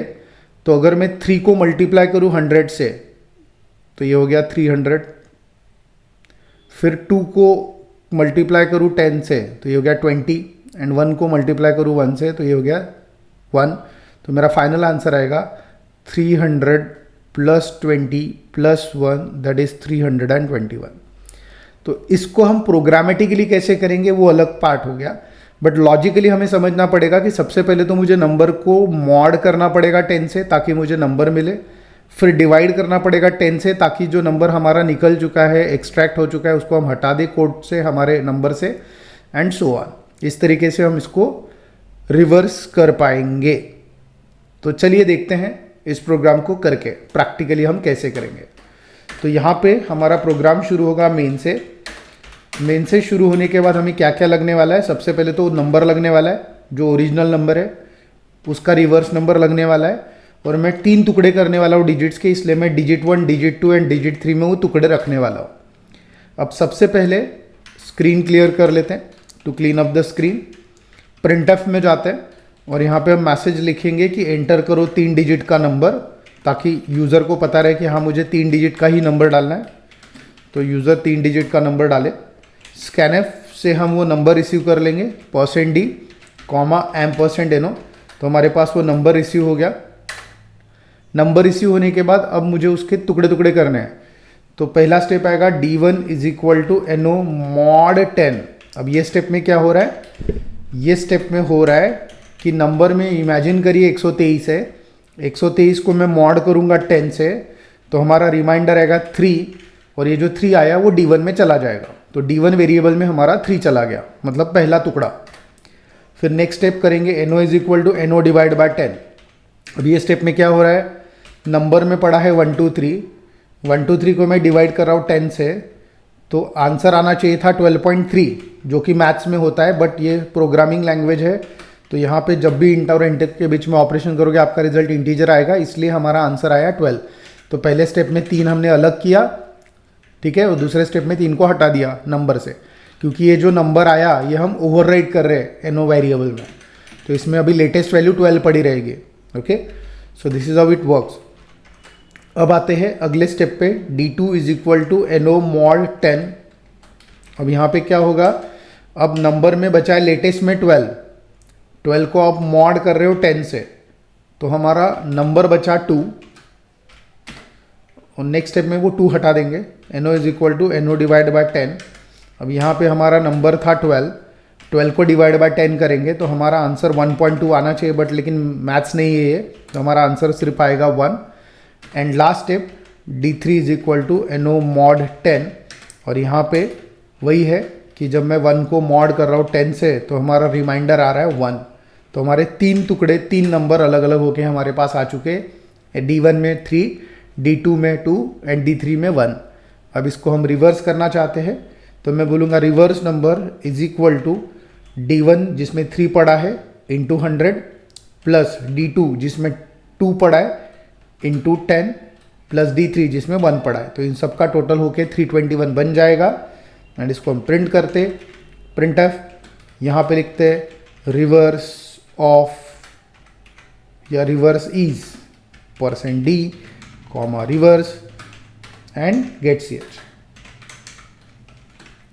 तो अगर मैं 3 को मल्टीप्लाई करूँ 100 से तो ये हो गया 300। फिर 2 को मल्टीप्लाई करूँ 10 से तो ये हो गया 20, एंड 1 को मल्टीप्लाई करूँ 1 से तो ये हो गया 1। तो मेरा फाइनल आंसर आएगा 300 + 20 + 1, दैट इज 321। तो इसको हम प्रोग्रामेटिकली कैसे करेंगे वो अलग पार्ट हो गया, बट लॉजिकली हमें समझना पड़ेगा कि सबसे पहले तो मुझे नंबर को मॉड करना पड़ेगा 10 से ताकि मुझे नंबर मिले। फिर डिवाइड करना पड़ेगा 10 से ताकि जो नंबर हमारा निकल चुका है, एक्सट्रैक्ट हो चुका है, उसको हम हटा दें कोड से, हमारे नंबर से, एंड सो ऑन। इस तरीके से हम इसको रिवर्स कर पाएंगे। तो चलिए देखते हैं इस प्रोग्राम को करके प्रैक्टिकली हम कैसे करेंगे। तो यहाँ पे हमारा प्रोग्राम शुरू होगा मेन से। मेन से शुरू होने के बाद हमें क्या क्या लगने वाला है? सबसे पहले तो नंबर लगने वाला है, जो ओरिजिनल नंबर है उसका रिवर्स नंबर लगने वाला है। और मैं 3 टुकड़े करने वाला हूँ डिजिट्स के, इसलिए मैं डिजिट 1, डिजिट 2 एंड डिजिट 3 में वो टुकड़े रखने वाला हूँ। अब सबसे पहले स्क्रीन क्लियर कर लेते हैं। To clean up the screen. Printf में जाते हैं और यहाँ पे हम मैसेज लिखेंगे कि एंटर करो 3 डिजिट का नंबर, ताकि यूज़र को पता रहे कि हाँ मुझे 3 डिजिट का ही नंबर डालना है। तो यूज़र 3 डिजिट का नंबर डाले। स्कैनफ से हम वो नंबर रिसीव कर लेंगे %d, $&no। तो हमारे पास वो नंबर रिसीव हो गया। नंबर रिसीव होने के बाद अब मुझे उसके टुकड़े टुकड़े करने हैं। तो पहला स्टेप आएगा d1 = no mod 10। अब ये स्टेप में क्या हो रहा है, ये स्टेप में हो रहा है कि नंबर में इमेजिन करिए 123 है, 123 को मैं मॉड करूँगा 10 से, तो हमारा रिमाइंडर आएगा 3, और ये जो 3 आया वो d1 में चला जाएगा। तो d1 वेरिएबल में हमारा 3 चला गया, मतलब पहला टुकड़ा। फिर नेक्स्ट स्टेप करेंगे no = no / 10। अब ये स्टेप में क्या हो रहा है, नंबर में पड़ा है 1 2 3, 1 2 3 को मैं डिवाइड कर रहा हूँ 10 से, तो आंसर आना चाहिए था 12.3, जो कि मैथ्स में होता है, बट ये प्रोग्रामिंग लैंग्वेज है। तो यहाँ पे जब भी इंट और इंट के बीच में ऑपरेशन करोगे आपका रिजल्ट इंटीजर आएगा, इसलिए हमारा आंसर आया 12। तो पहले स्टेप में 3 हमने अलग किया, ठीक है, और दूसरे स्टेप में 3 को हटा दिया नंबर से, क्योंकि ये जो नंबर आया ये हम ओवरराइड कर रहे हैं नो वेरिएबल में, तो इसमें अभी लेटेस्ट वैल्यू 12 पड़ी रहेगी। Okay, so this is how it works. अब आते हैं अगले स्टेप पे, d2 = no mod 10। अब यहाँ पे क्या होगा, अब नंबर में बचा है लेटेस्ट में 12 को आप मॉड कर रहे हो 10 से, तो हमारा नंबर बचा 2, और नेक्स्ट स्टेप में वो 2 हटा देंगे। no = no / 10। अब यहाँ पे हमारा नंबर था 12 को डिवाइड बाय 10 करेंगे तो हमारा आंसर 1.2 आना चाहिए, बट लेकिन मैथ्स नहीं है ये, तो हमारा आंसर सिर्फ आएगा 1। And last step d3 = no mod 10, और यहाँ पे वही है कि जब मैं 1 को मॉड कर रहा हूँ 10 से, तो हमारा रिमाइंडर आ रहा है 1। तो हमारे 3 टुकड़े, 3 नंबर अलग अलग होके हमारे पास आ चुके हैं, d1 में 3, d2 में 2 एंड d3 में 1। अब इसको हम रिवर्स करना चाहते हैं, तो मैं बोलूँगा रिवर्स नंबर = d1 जिसमें 3 पड़ा है इंटू 100 प्लस d2 जिसमें 2 पड़ा है इंटू 10 प्लस d3 जिसमें 1 पड़ा है। तो इन सब का टोटल होके 321 बन जाएगा। एंड इसको हम प्रिंट करते, प्रिंट एफ, यहाँ पे लिखते रिवर्स ऑफ या reverse is %d, reverse and gate ch।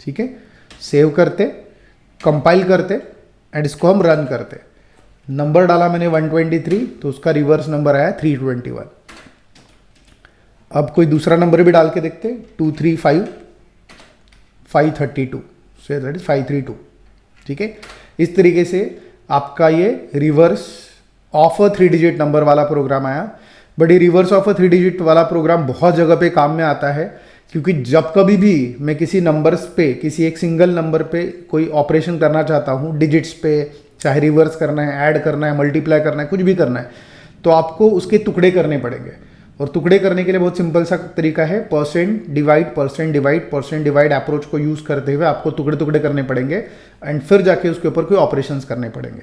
ठीक है, सेव करते, कंपाइल करते एंड इसको हम रन करते। नंबर डाला मैंने 123, तो उसका रिवर्स नंबर आया 321। अब कोई दूसरा नंबर भी डाल के देखते, 235 532, सो दैट इज 532। ठीक है, इस तरीके से आपका ये reverse of a 3 digit number वाला प्रोग्राम आया। बट ये रिवर्स ऑफ अ 3 डिजिट वाला प्रोग्राम बहुत जगह पे काम में आता है, क्योंकि जब कभी भी मैं किसी नंबर्स पे, किसी एक सिंगल नंबर पे कोई ऑपरेशन करना चाहता हूँ डिजिट्स पे, चाहे रिवर्स करना है, ऐड करना है, मल्टीप्लाई करना है, कुछ भी करना है, तो आपको उसके टुकड़े करने पड़ेंगे। और टुकड़े करने के लिए बहुत सिंपल सा तरीका है, % डिवाइड अप्रोच को यूज़ करते हुए आपको टुकड़े टुकड़े करने पड़ेंगे एंड फिर जाके उसके ऊपर कोई ऑपरेशंस करने पड़ेंगे।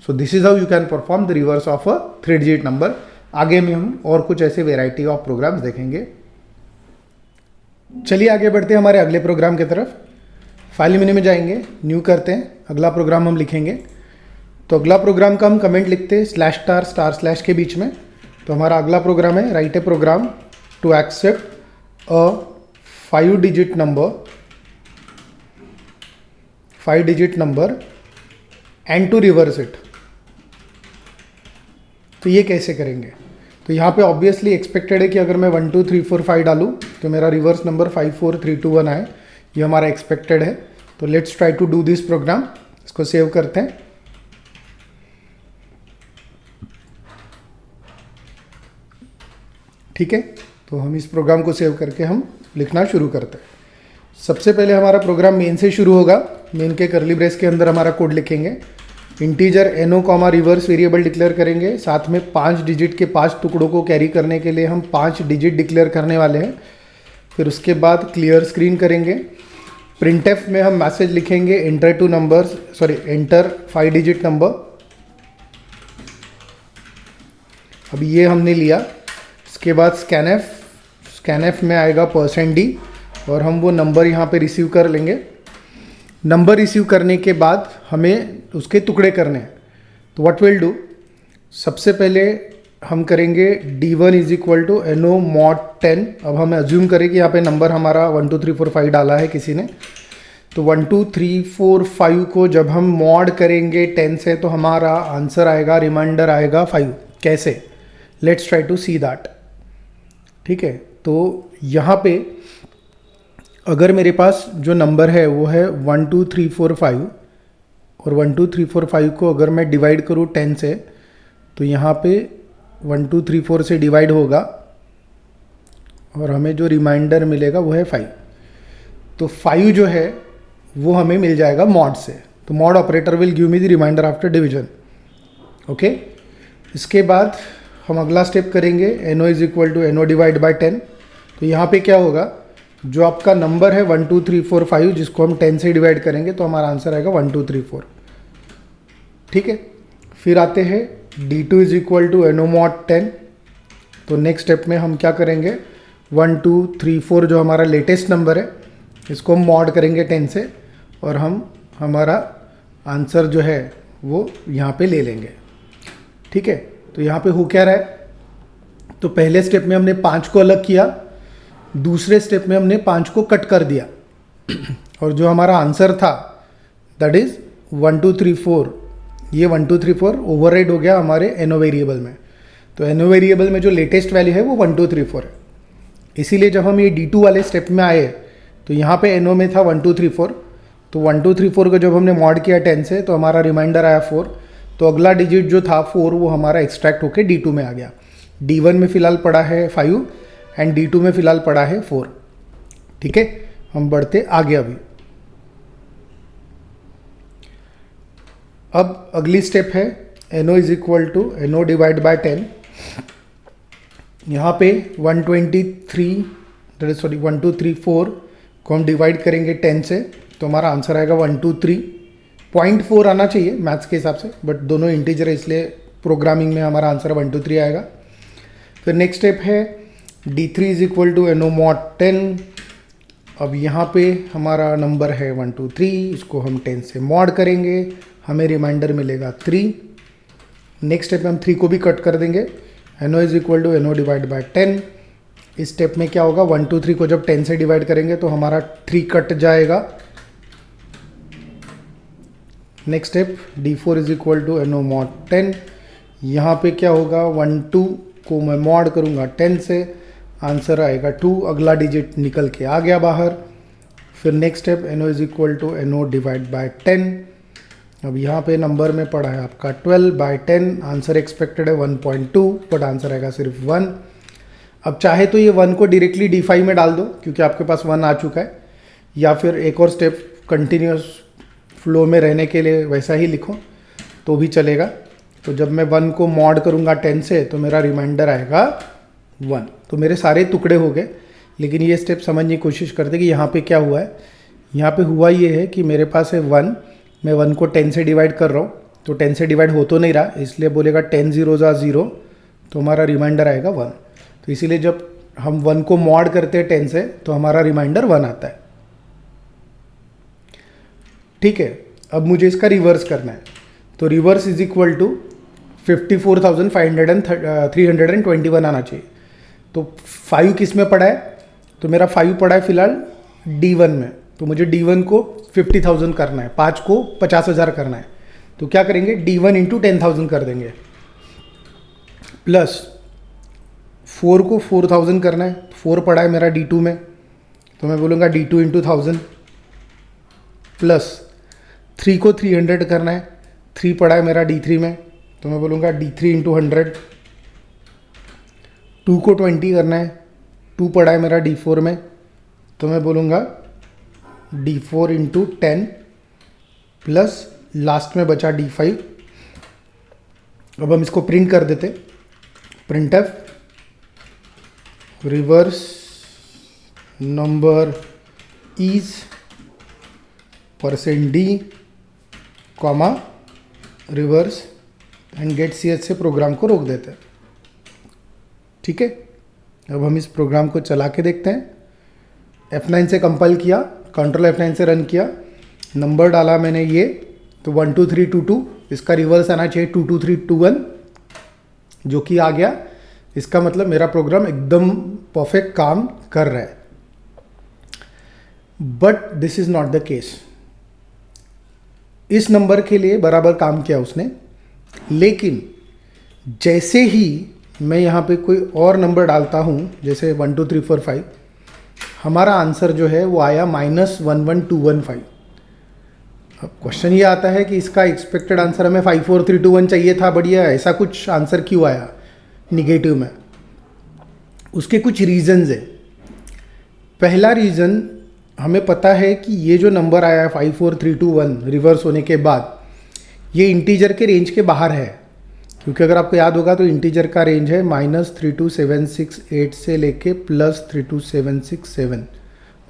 सो this is how you can perform the reverse of a 3 digit number. आगे में हम और कुछ ऐसे वेराइटी ऑफ प्रोग्राम्स देखेंगे। चलिए आगे बढ़ते हैं हमारे अगले प्रोग्राम की तरफ। फाइल मेन्यू में जाएंगे, न्यू करते हैं, अगला प्रोग्राम हम लिखेंगे। तो अगला प्रोग्राम का हम कमेंट लिखते हैं /* के बीच में। तो हमारा अगला प्रोग्राम है, write a program to accept a 5 digit number and to reverse it. तो ये कैसे करेंगे? तो यहाँ पे ऑब्वियसली एक्सपेक्टेड है कि अगर मैं 1 2 3 4 5 डालूँ तो मेरा रिवर्स नंबर 5 4 3 2 1 आए, ये हमारा एक्सपेक्टेड है। तो let's try to do this program. इसको सेव करते हैं। ठीक है, तो हम इस प्रोग्राम को सेव करके हम लिखना शुरू करते हैं। सबसे पहले हमारा प्रोग्राम मेन से शुरू होगा। मेन के कर्ली ब्रेस के अंदर हमारा कोड लिखेंगे। Integer no, reverse variable declare करेंगे। साथ में 5 डिजिट के 5 टुकड़ों को कैरी करने के लिए हम 5 डिजिट डिक्लेयर करने वाले हैं। फिर उसके बाद क्लियर स्क्रीन करेंगे। प्रिंटफ में हम मैसेज लिखेंगे एंटर 5 डिजिट नंबर। अब ये हमने लिया। इसके बाद स्कैनफ में आएगा %d और हम वो नंबर यहाँ पे रिसीव कर लेंगे। नंबर रिसीव करने के बाद हमें उसके टुकड़े करने हैं। तो व्हाट विल डू, सबसे पहले हम करेंगे D1 is equal to NO mod 10। अब हम अज्यूम करें कि यहाँ पे नंबर हमारा 1 2 3 4 5 डाला है किसी ने, तो 1 2 3 4 5 को जब हम मॉड करेंगे 10 से तो हमारा आंसर आएगा, रिमाइंडर आएगा 5। कैसे, let's try to see that. ठीक है, तो यहाँ पे अगर मेरे पास जो नंबर है वो है 1 2 3 4 5 और 1 2 3 4 5 को अगर मैं डिवाइड करूँ 10 से तो यहाँ पे 1 2 3 4 से डिवाइड होगा और हमें जो रिमाइंडर मिलेगा वो है 5। तो 5 जो है वो हमें मिल जाएगा मॉड से। तो mod operator will give me the remainder after division. Okay, इसके बाद हम अगला स्टेप करेंगे NO is equal to NO divide by 10। तो यहाँ पे क्या होगा, जो आपका नंबर है 1 2 3 4 5 जिसको हम 10 से डिवाइड करेंगे तो हमारा आंसर आएगा 1 2 3 4। ठीक है, फिर आते हैं D2 is equal to NO mod 10। तो नेक्स्ट स्टेप में हम क्या करेंगे, 1 2 3 4 जो हमारा लेटेस्ट नंबर है इसको हम मॉड करेंगे 10 से और हम हमारा आंसर जो है वो यहाँ पे ले लेंगे। ठीक है, तो यहाँ पे हो क्या रहा है, तो पहले स्टेप में हमने 5 को अलग किया, दूसरे स्टेप में हमने 5 को कट कर दिया और जो हमारा आंसर था दैट इज 1 2 3 4, ये 1 2 3 4 ओवरराइड हो गया हमारे NO वेरिएबल में। तो NO वेरिएबल में जो लेटेस्ट वैल्यू है वो 1 2 3 4 है। इसीलिए जब हम ये D2 वाले स्टेप में आए तो यहाँ पे NO में था 1 2 3 4, तो 1 2 3 4 को जब हमने मॉड किया 10 से तो हमारा रिमाइंडर आया 4। तो अगला डिजिट जो था 4 वो हमारा एक्सट्रैक्ट होकर D2 में आ गया। D1 में फिलहाल पड़ा है 5 एंड D2 में फिलहाल पड़ा है 4। ठीक है, हम बढ़ते आगे। अब अगली स्टेप है NO is equal to NO divide by 10। यहाँ पे 1 2 3 4 को हम डिवाइड करेंगे 10 से तो हमारा आंसर आएगा 1 2 3। 0.4 आना चाहिए मैथ्स के हिसाब से, बट दोनों इंटीजर है इसलिए प्रोग्रामिंग में हमारा आंसर 1 2 3 आएगा। फिर नेक्स्ट स्टेप है D3 is equal to NO mod 10। अब यहाँ पे हमारा नंबर है 1 2 3, इसको हम 10 से मॉड करेंगे, हमें रिमाइंडर मिलेगा 3। नेक्स्ट स्टेप में हम 3 को भी कट कर देंगे, NO is equal to NO divide by 10। इस स्टेप में क्या होगा, 1 2 3 को जब 10 से डिवाइड करेंगे तो हमारा 3 कट जाएगा। Next step D4 is equal to NO mod 10। यहाँ पे क्या होगा, 1 2 को मैं मॉड करूँगा 10 से, आंसर आएगा 2, अगला डिजिट निकल के आ गया बाहर। फिर next step NO is equal to NO divide by 10। अब यहाँ पे नंबर में पड़ा है आपका 12 बाय 10, आंसर एक्सपेक्टेड है 1.2 बट आंसर आएगा सिर्फ 1। अब चाहे तो ये 1 को डायरेक्टली D5 में डाल दो क्योंकि आपके पास 1 आ चुका है, या फिर एक और स्टेप कंटिन्यूस फ्लो में रहने के लिए वैसा ही लिखो तो भी चलेगा। तो जब मैं 1 को मॉड करूँगा 10 से तो मेरा रिमाइंडर आएगा 1। तो मेरे सारे टुकड़े हो गए, लेकिन ये स्टेप समझने की कोशिश करते कि यहाँ पे क्या हुआ है। यहाँ पे हुआ ये है कि मेरे पास है 1, मैं 1 को 10 से डिवाइड कर रहा हूँ तो 10 से डिवाइड हो तो नहीं रहा, इसलिए बोलेगा 10 zeros are 0, तो हमारा रिमाइंडर आएगा 1। तो इसीलिए जब हम 1 को मॉड करते हैं 10 से तो हमारा रिमाइंडर 1 आता है। ठीक है, अब मुझे इसका रिवर्स करना है, तो रिवर्स इज इक्वल टू 54,321 आना चाहिए। तो 5 किस में पड़ा है, तो मेरा 5 पड़ा है फिलहाल D1 में, तो मुझे D1 को 50,000 करना है, 5 को 50,000 करना है। तो क्या करेंगे, D1 इंटू 10,000 कर देंगे, प्लस 4 को 4,000 करना है, 4 पड़ा है मेरा D2 में तो मैं बोलूँगा D2 इंटू 1000, प्लस 3 को 300 करना है, 3 पड़ा है मेरा D3 में तो मैं बोलूँगा D3 इंटू 100। 2 को 20 करना है, 2 पड़ा है मेरा D4 में तो मैं बोलूँगा D4 इंटू 10, प्लस लास्ट में बचा D5। अब हम इसको प्रिंट कर देते, printf reverse number is %d comma reverse and gate ch से प्रोग्राम को रोक देते हैं। ठीक है, अब हम इस प्रोग्राम को चला के देखते हैं। F9 से कंपाइल किया, कंट्रोल F9 से रन किया, नंबर डाला मैंने ये, तो 1 2 3 2 2, इसका रिवर्स आना चाहिए 2 2 3 2 1, जो कि आ गया। इसका मतलब मेरा प्रोग्राम एकदम परफेक्ट काम कर रहा है। But this is not the case. इस नंबर के लिए बराबर काम किया उसने, लेकिन जैसे ही मैं यहाँ पे कोई और नंबर डालता हूँ, जैसे 1 2 3 4 5, हमारा आंसर जो है वो आया -11215। अब क्वेश्चन ये आता है कि इसका एक्सपेक्टेड आंसर हमें 54321 चाहिए था, बढ़िया, ऐसा कुछ आंसर क्यों आया निगेटिव में? उसके कुछ रीजंस है। पहला रीज़न, हमें पता है कि ये जो नंबर आया है 54321 रिवर्स होने के बाद, ये इंटीजर के रेंज के बाहर है, क्योंकि अगर आपको याद होगा तो इंटीजर का रेंज है -32768 से लेके +32767।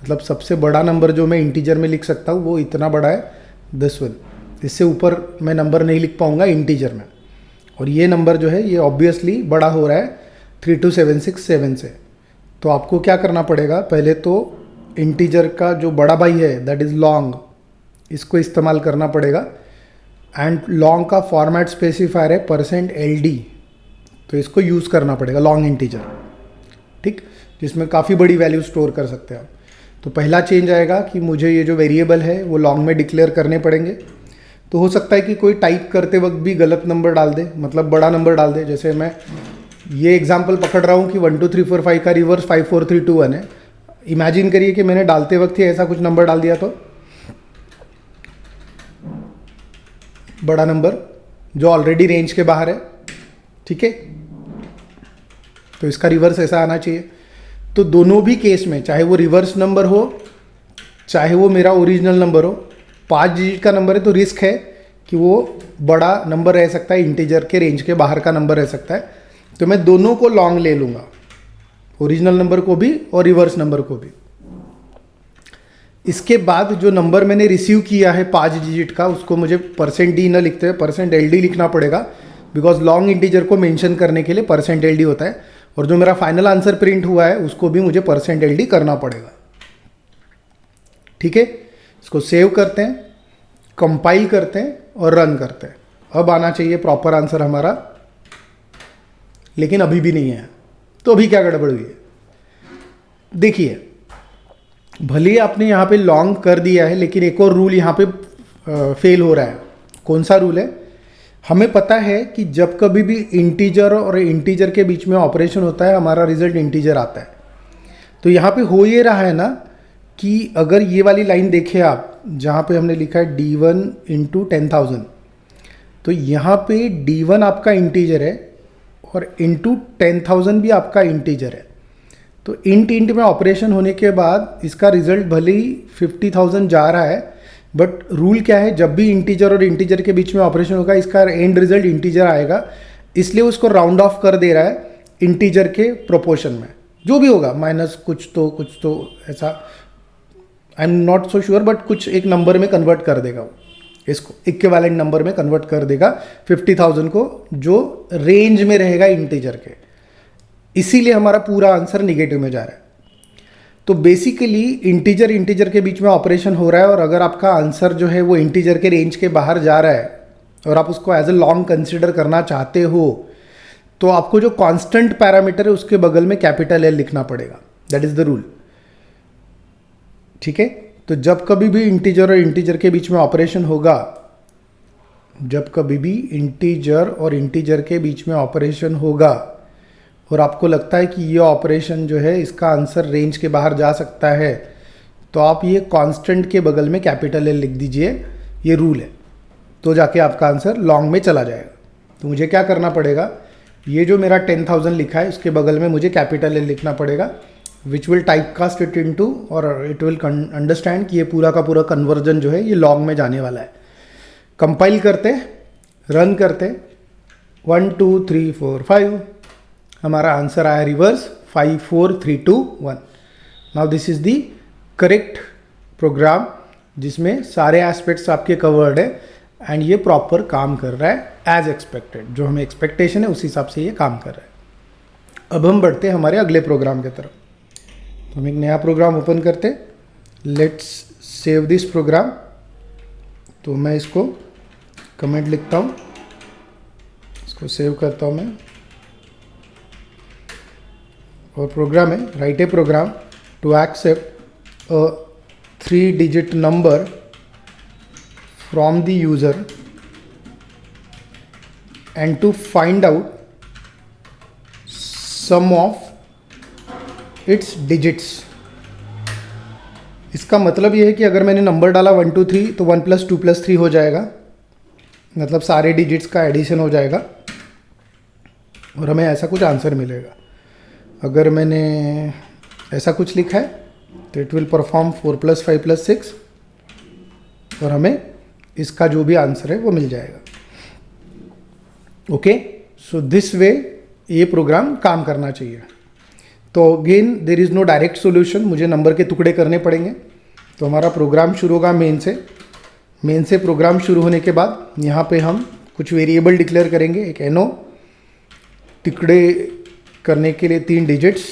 मतलब सबसे बड़ा नंबर जो मैं इंटीजर में लिख सकता हूँ वो इतना बड़ा है 10। इससे ऊपर मैं नंबर नहीं लिख पाऊँगा इंटीजर में। और ये नंबर जो है ये ऑब्वियसली बड़ा हो रहा है 32767 से। तो आपको क्या करना पड़ेगा, पहले तो इंटीजर का जो बड़ा भाई है दैट इज़ लॉन्ग, इसको इस्तेमाल करना पड़ेगा। एंड लॉन्ग का फॉर्मेट स्पेसिफायर है %LD, तो इसको यूज़ करना पड़ेगा, लॉन्ग इंटीजर, ठीक, जिसमें काफ़ी बड़ी वैल्यू स्टोर कर सकते हैं आप। तो पहला चेंज आएगा कि मुझे ये जो वेरिएबल है वो लॉन्ग में डिक्लेयर करने पड़ेंगे। तो हो सकता है कि कोई टाइप करते वक्त भी गलत नंबर डाल दे, मतलब बड़ा नंबर डाल दे। जैसे मैं ये एग्जांपल पकड़ रहा हूँ कि 1 2 3 4 5 का रिवर्स 54321 है। इमेजिन करिए कि मैंने डालते वक्त ही ऐसा कुछ नंबर डाल दिया, तो बड़ा नंबर जो ऑलरेडी रेंज के बाहर है, ठीक है, तो इसका रिवर्स ऐसा आना चाहिए। तो दोनों भी केस में, चाहे वो रिवर्स नंबर हो चाहे वो मेरा ओरिजिनल नंबर हो, 5 डिजिट का नंबर है तो रिस्क है कि वो बड़ा नंबर रह सकता है, इंटीजर के रेंज के बाहर का नंबर रह सकता है। तो मैं दोनों को लॉन्ग ले लूँगा, ओरिजिनल नंबर को भी और रिवर्स नंबर को भी। इसके बाद जो नंबर मैंने रिसीव किया है 5 डिजिट का, उसको मुझे %D न लिखते हुए %LD लिखना पड़ेगा, बिकॉज लॉन्ग इंटीजर को मेंशन करने के लिए %LD होता है। और जो मेरा फाइनल आंसर प्रिंट हुआ है उसको भी मुझे %LD करना पड़ेगा, ठीक है। इसको सेव करते हैं, कंपाइल करते हैं और रन करते हैं। अब आना चाहिए प्रॉपर आंसर हमारा, लेकिन अभी भी नहीं है। तो अभी क्या गड़बड़ हुई है, देखिए, भले आपने यहाँ पे लॉन्ग कर दिया है, लेकिन एक और रूल यहाँ पे फेल हो रहा है। कौन सा रूल है? हमें पता है कि जब कभी भी इंटीजर और इंटीजर के बीच में ऑपरेशन होता है, हमारा रिजल्ट इंटीजर आता है। तो यहाँ पे हो ये रहा है ना कि अगर ये वाली लाइन देखें आप, जहाँ पे हमने लिखा है D1 × 10,000, तो यहाँ पे D1 आपका इंटीजर है और इंटू 10,000 भी आपका इंटीजर है। तो इंट में ऑपरेशन होने के बाद इसका रिजल्ट भले ही 50,000 जा रहा है, बट रूल क्या है, जब भी इंटीजर और इंटीजर के बीच में ऑपरेशन होगा इसका एंड रिजल्ट इंटीजर आएगा, इसलिए उसको राउंड ऑफ कर दे रहा है इंटीजर के प्रोपोर्शन में। जो भी होगा, माइनस कुछ तो ऐसा, I am not so sure, but कुछ एक नंबर में कन्वर्ट कर देगा वो, इसको इक्विवेलेंट नंबर में कन्वर्ट कर देगा 50,000 को, जो रेंज में रहेगा इंटीजर के। इसीलिए हमारा पूरा आंसर निगेटिव में जा रहा है। तो बेसिकली इंटीजर के बीच में ऑपरेशन हो रहा है, और अगर आपका आंसर जो है वो इंटीजर के रेंज के बाहर जा रहा है और आप उसको एज ए लॉन्ग कंसिडर करना चाहते हो, तो आपको जो कांस्टेंट पैरामीटर है उसके बगल में कैपिटल L लिखना पड़ेगा। दैट इज द रूल, ठीक है। तो जब कभी भी इंटीजर और इंटीजर के बीच में ऑपरेशन होगा, जब कभी भी इंटीजर और इंटीजर के बीच में ऑपरेशन होगा और आपको लगता है कि ये ऑपरेशन जो है इसका आंसर रेंज के बाहर जा सकता है, तो आप ये कांस्टेंट के बगल में कैपिटल L लिख दीजिए, ये रूल है। तो जाके आपका आंसर लॉन्ग में चला जाएगा। तो मुझे क्या करना पड़ेगा, ये जो मेरा 10,000 लिखा है उसके बगल में मुझे कैपिटल L लिखना पड़ेगा, which will type cast it into, और इट विल अंडरस्टैंड कि ये पूरा का पूरा कन्वर्जन जो है ये लॉन्ग में जाने वाला है। कंपाइल करते, रन करते, 1 2 3 4 5, हमारा आंसर आया reverse 54321। Now this is the correct program जिसमें सारे एस्पेक्ट्स आपके कवर्ड है, एंड ये प्रॉपर काम कर रहा है एज एक्सपेक्टेड। जो हमें एक्सपेक्टेशन है उस हिसाब से ये काम कर रहा है। अब हम बढ़ते हैं हमारे अगले प्रोग्राम की तरफ। तो हम एक नया प्रोग्राम ओपन करते, लेट्स सेव दिस प्रोग्राम तो मैं इसको कमेंट लिखता हूँ, इसको सेव करता हूँ मैं, और प्रोग्राम है write a program to accept a 3-digit number from the user and to find out sum of its digits. इसका मतलब ये है कि अगर मैंने नंबर डाला 1 2 3 तो 1 + 2 + 3 हो जाएगा, मतलब सारे डिजिट्स का एडिशन हो जाएगा और हमें ऐसा कुछ आंसर मिलेगा। अगर मैंने ऐसा कुछ लिखा है तो इट विल परफॉर्म 4 + 5 + 6 और हमें इसका जो भी आंसर है वो मिल जाएगा। ओके, सो दिस वे ये प्रोग्राम काम करना चाहिए। तो again there is no direct solution, मुझे नंबर के टुकड़े करने पड़ेंगे। तो हमारा प्रोग्राम शुरू होगा मेन से। मेन से प्रोग्राम शुरू होने के बाद यहाँ पे हम कुछ वेरिएबल डिक्लेयर करेंगे। एक एनो, टुकड़े करने के लिए 3 डिजिट्स,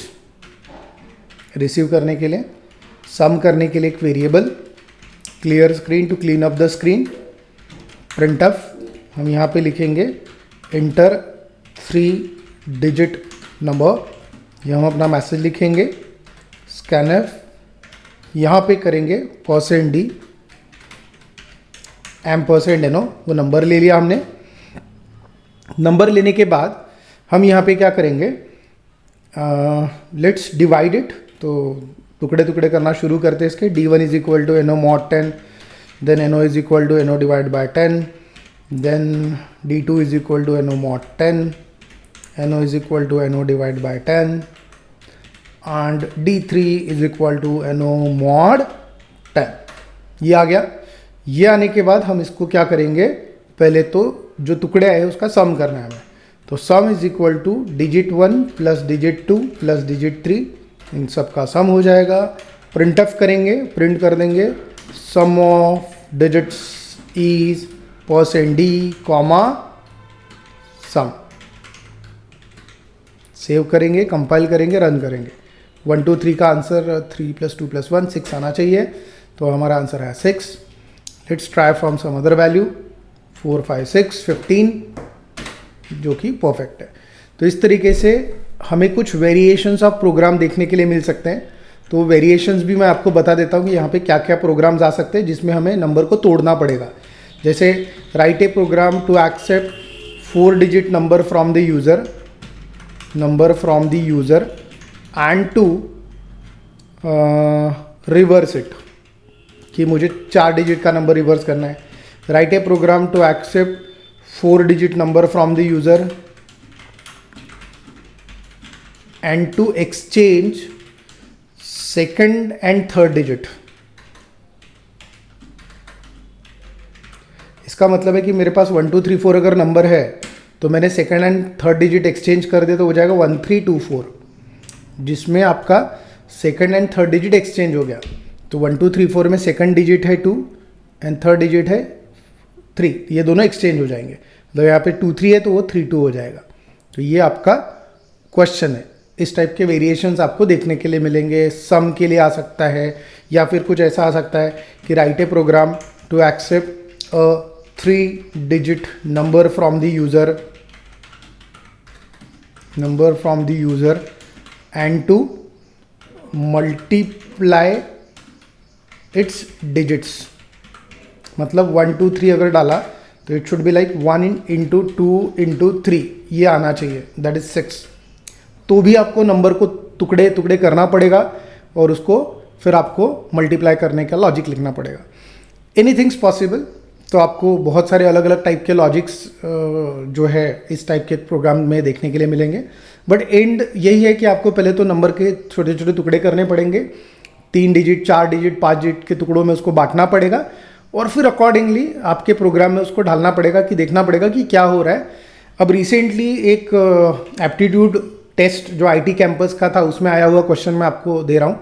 रिसीव करने के लिए, सम करने के लिए एक variable, clear screen to clean up the screen, print of हम यहाँ पे लिखेंगे इंटर 3-digit नंबर, यहाँ हम अपना मैसेज लिखेंगे, स्कैनफ यहाँ पे करेंगे %d %, वो नंबर ले लिया हमने। नंबर लेने के बाद हम यहाँ पे क्या करेंगे, लेट्स डिवाइड इट, तो टुकड़े टुकड़े करना शुरू करते हैं इसके। d1 = NO mod 10, then NO = NO divided by 10, then d2 = NO mod 10, NO = NO divided by 10 and d3 = NO mod 10। ये आ गया। ये आने के बाद हम इसको क्या करेंगे, पहले तो जो टुकड़े आए उसका सम करना है हमें। तो सम = digit 1 + digit 2 + digit 3, इन सब का सम हो जाएगा। प्रिंट ऑफ करेंगे, प्रिंट कर देंगे sum of digits is %d, sum. Save करेंगे, कंपाइल करेंगे, रन करेंगे। 1 2 3 का आंसर 3 + 2 + 1 6 आना चाहिए, तो हमारा आंसर है 6। Let's try from some other value, 4 5 6 15, जो कि परफेक्ट है। तो इस तरीके से हमें कुछ वेरिएशंस ऑफ प्रोग्राम देखने के लिए मिल सकते हैं। तो वेरिएशंस भी मैं आपको बता देता हूँ कि यहाँ पे क्या क्या प्रोग्राम्स आ सकते हैं जिसमें हमें नंबर को तोड़ना पड़ेगा। जैसे write a program to accept 4-digit number from the user and to reverse it, कि मुझे 4 डिजिट का नंबर रिवर्स करना है। Write a program to accept 4-digit number from the user and to exchange 2nd and 3rd digit। इसका मतलब है कि मेरे पास 1 2 3 4 अगर नंबर है तो मैंने 2nd and 3rd digit exchange कर दिया तो हो जाएगा 1 3 2 4, जिसमें आपका 2nd and 3rd digit exchange हो गया। तो 1 2 3 4 में 2nd digit है 2 एंड 3rd digit है 3, ये दोनों एक्सचेंज हो जाएंगे। तो यहाँ पे 2 3 है तो वो 3 2 हो जाएगा। तो ये आपका क्वेश्चन है। इस टाइप के वेरिएशंस आपको देखने के लिए मिलेंगे। सम के लिए आ सकता है, या फिर कुछ ऐसा आ सकता है कि write a program to accept a 3-digit number from the user and to multiply its digits. मतलब 1 2 3 अगर डाला तो इट शुड बी लाइक 1 × 2 × 3, ये आना चाहिए, दैट इज 6। तो भी आपको नंबर को टुकड़े टुकड़े करना पड़ेगा और उसको फिर आपको मल्टीप्लाई करने का लॉजिक लिखना पड़ेगा। एनीथिंग्स पॉसिबल। तो आपको बहुत सारे अलग अलग टाइप के लॉजिक्स जो है इस टाइप के प्रोग्राम में देखने के लिए मिलेंगे। बट एंड यही है कि आपको पहले तो नंबर के छोटे छोटे टुकड़े करने पड़ेंगे, 3 डिजिट 4 डिजिट 5 डिजिट के टुकड़ों में उसको बांटना पड़ेगा और फिर अकॉर्डिंगली आपके प्रोग्राम में उसको डालना पड़ेगा कि देखना पड़ेगा कि क्या हो रहा है। अब रिसेंटली एक एप्टीट्यूड टेस्ट जो IT कैंपस का था उसमें आया हुआ क्वेश्चन मैं आपको दे रहा हूँ।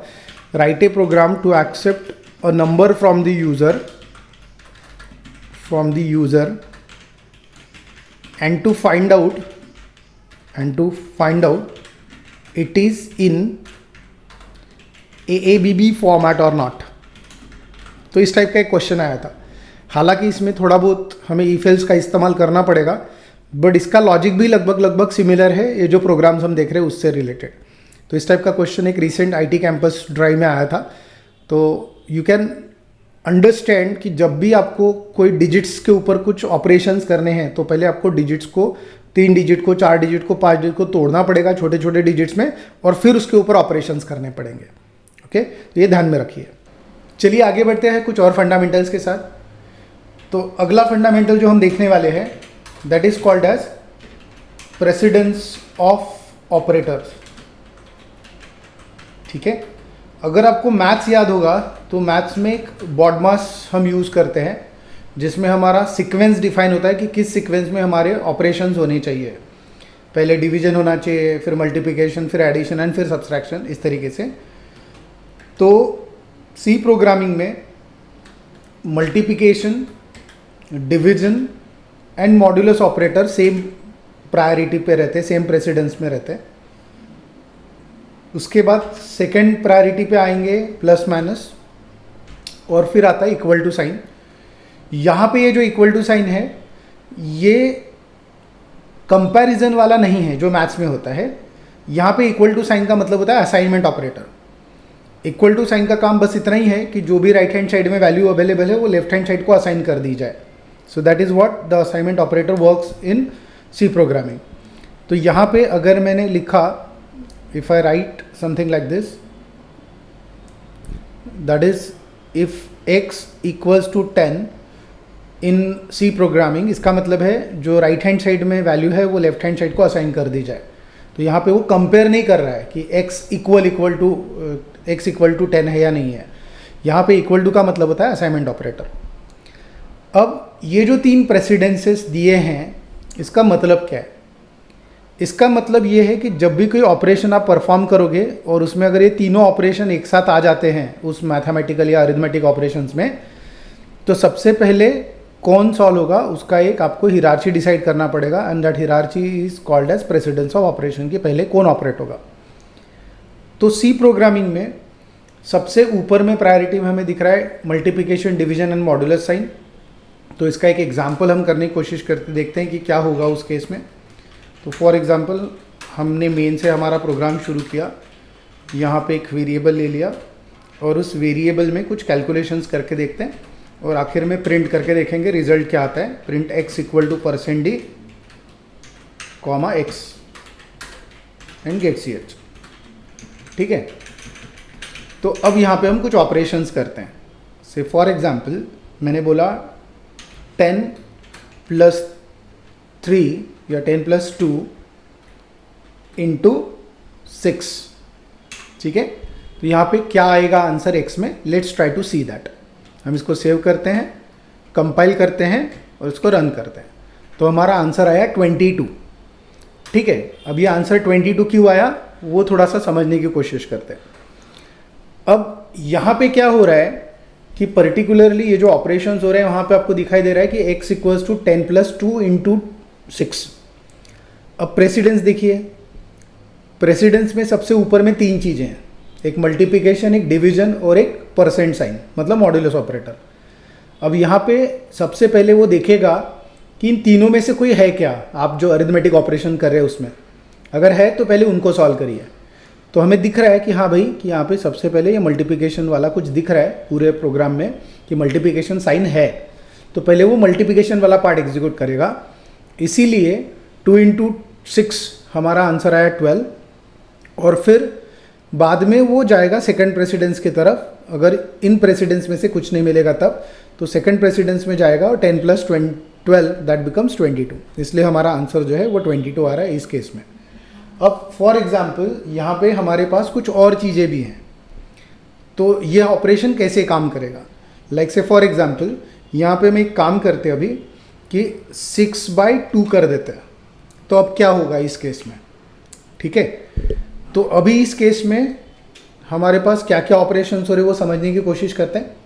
Write a program to accept a number from the user and to find out it is in AABB format और नॉट। तो इस टाइप का एक क्वेश्चन आया था। हालांकि इसमें थोड़ा बहुत हमें इफ एल्स का इस्तेमाल करना पड़ेगा, बट इसका लॉजिक भी लगभग सिमिलर है ये जो प्रोग्राम्स हम देख रहे हैं उससे रिलेटेड। तो इस टाइप का क्वेश्चन एक रिसेंट IT कैंपस ड्राइव में आया था। तो यू कैन अंडरस्टैंड कि जब भी आपको कोई डिजिट्स के ऊपर कुछ ऑपरेशंस करने हैं तो पहले आपको डिजिट्स को 3 डिजिट को 4 डिजिट को 5 डिजिट को तोड़ना पड़ेगा छोटे छोटे डिजिट्स में, और फिर उसके ऊपर ऑपरेशंस करने पड़ेंगे। ओके, तो ये ध्यान में रखिए। चलिए आगे बढ़ते हैं कुछ और फंडामेंटल्स के साथ। तो अगला फंडामेंटल जो हम देखने वाले हैं that is called as precedence of operators. ठीक है, अगर आपको मैथ्स याद होगा तो मैथ्स में एक बॉडमास हम यूज़ करते हैं जिसमें हमारा सीक्वेंस डिफाइन होता है कि किस सीक्वेंस में हमारे ऑपरेशंस होने चाहिए। पहले डिवीजन होना चाहिए, फिर मल्टीप्लिकेशन, फिर एडिशन एंड फिर सब्सट्रैक्शन, इस तरीके से। तो सी प्रोग्रामिंग में multiplication, division and modulus operator same priority पे रहते हैं, सेम प्रेसिडेंस में रहते हैं। उसके बाद सेकंड प्रायोरिटी पे आएंगे प्लस माइनस, और फिर आता है इक्वल टू साइन। यहाँ पे ये जो इक्वल टू साइन है ये कंपैरिजन वाला नहीं है जो मैथ्स में होता है। यहाँ पे इक्वल टू साइन का मतलब होता है assignment operator. Equal to sign का काम बस इतना ही है कि जो भी राइट हैंड साइड में वैल्यू अवेलेबल है वो लेफ्ट हैंड साइड को असाइन कर दी जाए। So that is what the assignment operator works in C programming. तो यहाँ पे अगर मैंने लिखा, if I write something like this, that is if x equals to 10 in C programming, इसका मतलब है जो राइट हैंड साइड में वैल्यू है वो लेफ्ट हैंड साइड को असाइन कर दी जाए। तो यहाँ पे वो कंपेयर नहीं कर रहा है कि x इक्वल टू 10 है या नहीं है। यहाँ पे इक्वल टू का मतलब होता है असाइनमेंट ऑपरेटर। अब ये जो 3 प्रेसिडेंसेस दिए हैं इसका मतलब क्या है? इसका मतलब ये है कि जब भी कोई ऑपरेशन आप परफॉर्म करोगे और उसमें अगर ये तीनों ऑपरेशन एक साथ आ जाते हैं उस मैथमेटिकल या अरिथमेटिक ऑपरेशंस में, तो सबसे पहले कौन सॉल्व होगा उसका एक आपको हिरार्ची डिसाइड करना पड़ेगा, and that hierarchy is called as precedence of operation, कि पहले कौन ऑपरेट होगा। तो सी प्रोग्रामिंग में सबसे ऊपर में प्रायोरिटी में हमें दिख रहा है multiplication, division and modulus sign. तो इसका एक एग्जाम्पल हम करने की कोशिश करते देखते हैं कि क्या होगा उस केस में। तो फॉर एग्जांपल हमने मेन से हमारा प्रोग्राम शुरू किया, यहाँ पे एक वेरिएबल ले लिया और उस वेरिएबल में कुछ कैलकुलेशंस करके देखते हैं और आखिर में प्रिंट करके देखेंगे रिजल्ट क्या आता है। Print x equal to %d comma x and gate ch। ठीक है, तो अब यहाँ पे हम कुछ ऑपरेशंस करते हैं। से फॉर एग्जांपल मैंने बोला 10 + 3 या 10 + 2 × 6। ठीक है, तो यहाँ पे क्या आएगा आंसर x में? Let's try to see that. हम इसको सेव करते हैं, कंपाइल करते हैं और इसको रन करते हैं। तो हमारा आंसर आया 22। ठीक है, अब ये आंसर 22 क्यों आया वो थोड़ा सा समझने की कोशिश करते हैं। अब यहाँ पे क्या हो रहा है कि पर्टिकुलरली ये जो ऑपरेशंस हो रहे हैं वहाँ पे आपको दिखाई दे रहा है कि x इक्वल्स टू 10 + 2 × 6। अब प्रेसिडेंस देखिए, प्रेसिडेंस में सबसे ऊपर में 3 चीज़ें हैं, एक मल्टीप्लिकेशन, एक डिवीजन और एक परसेंट साइन, मतलब मॉड्यूलस ऑपरेटर। अब यहाँ पे सबसे पहले वो देखेगा कि इन तीनों में से कोई है क्या, आप जो अरिथमेटिक ऑपरेशन कर रहे हैं उसमें अगर है तो पहले उनको सॉल्व करिए। तो हमें दिख रहा है कि हाँ भाई कि यहाँ पे सबसे पहले ये मल्टीप्लिकेशन वाला कुछ दिख रहा है पूरे प्रोग्राम में कि मल्टीप्लिकेशन साइन है, तो पहले वो मल्टीप्लिकेशन वाला पार्ट एग्जीक्यूट करेगा। इसीलिए 2 × 6 हमारा आंसर आया 12, और फिर बाद में वो जाएगा सेकंड प्रेसिडेंस की तरफ। अगर इन प्रेसिडेंस में से कुछ नहीं मिलेगा तब तो सेकंड प्रेसिडेंस में जाएगा और 10 + 12 दैट बिकम्स 22। इसलिए हमारा आंसर जो है वो 22 आ रहा है इस केस में। अब फॉर एग्जांपल यहाँ पे हमारे पास कुछ और चीज़ें भी हैं, तो ये ऑपरेशन कैसे काम करेगा। लाइक से फॉर एग्जांपल यहाँ पे हम एक काम करते हैं अभी कि 6/2 कर देते हैं, तो अब क्या होगा इस केस में। ठीक है, तो अभी इस केस में हमारे पास क्या क्या ऑपरेशंस हो रहे हैं वो समझने की कोशिश करते हैं।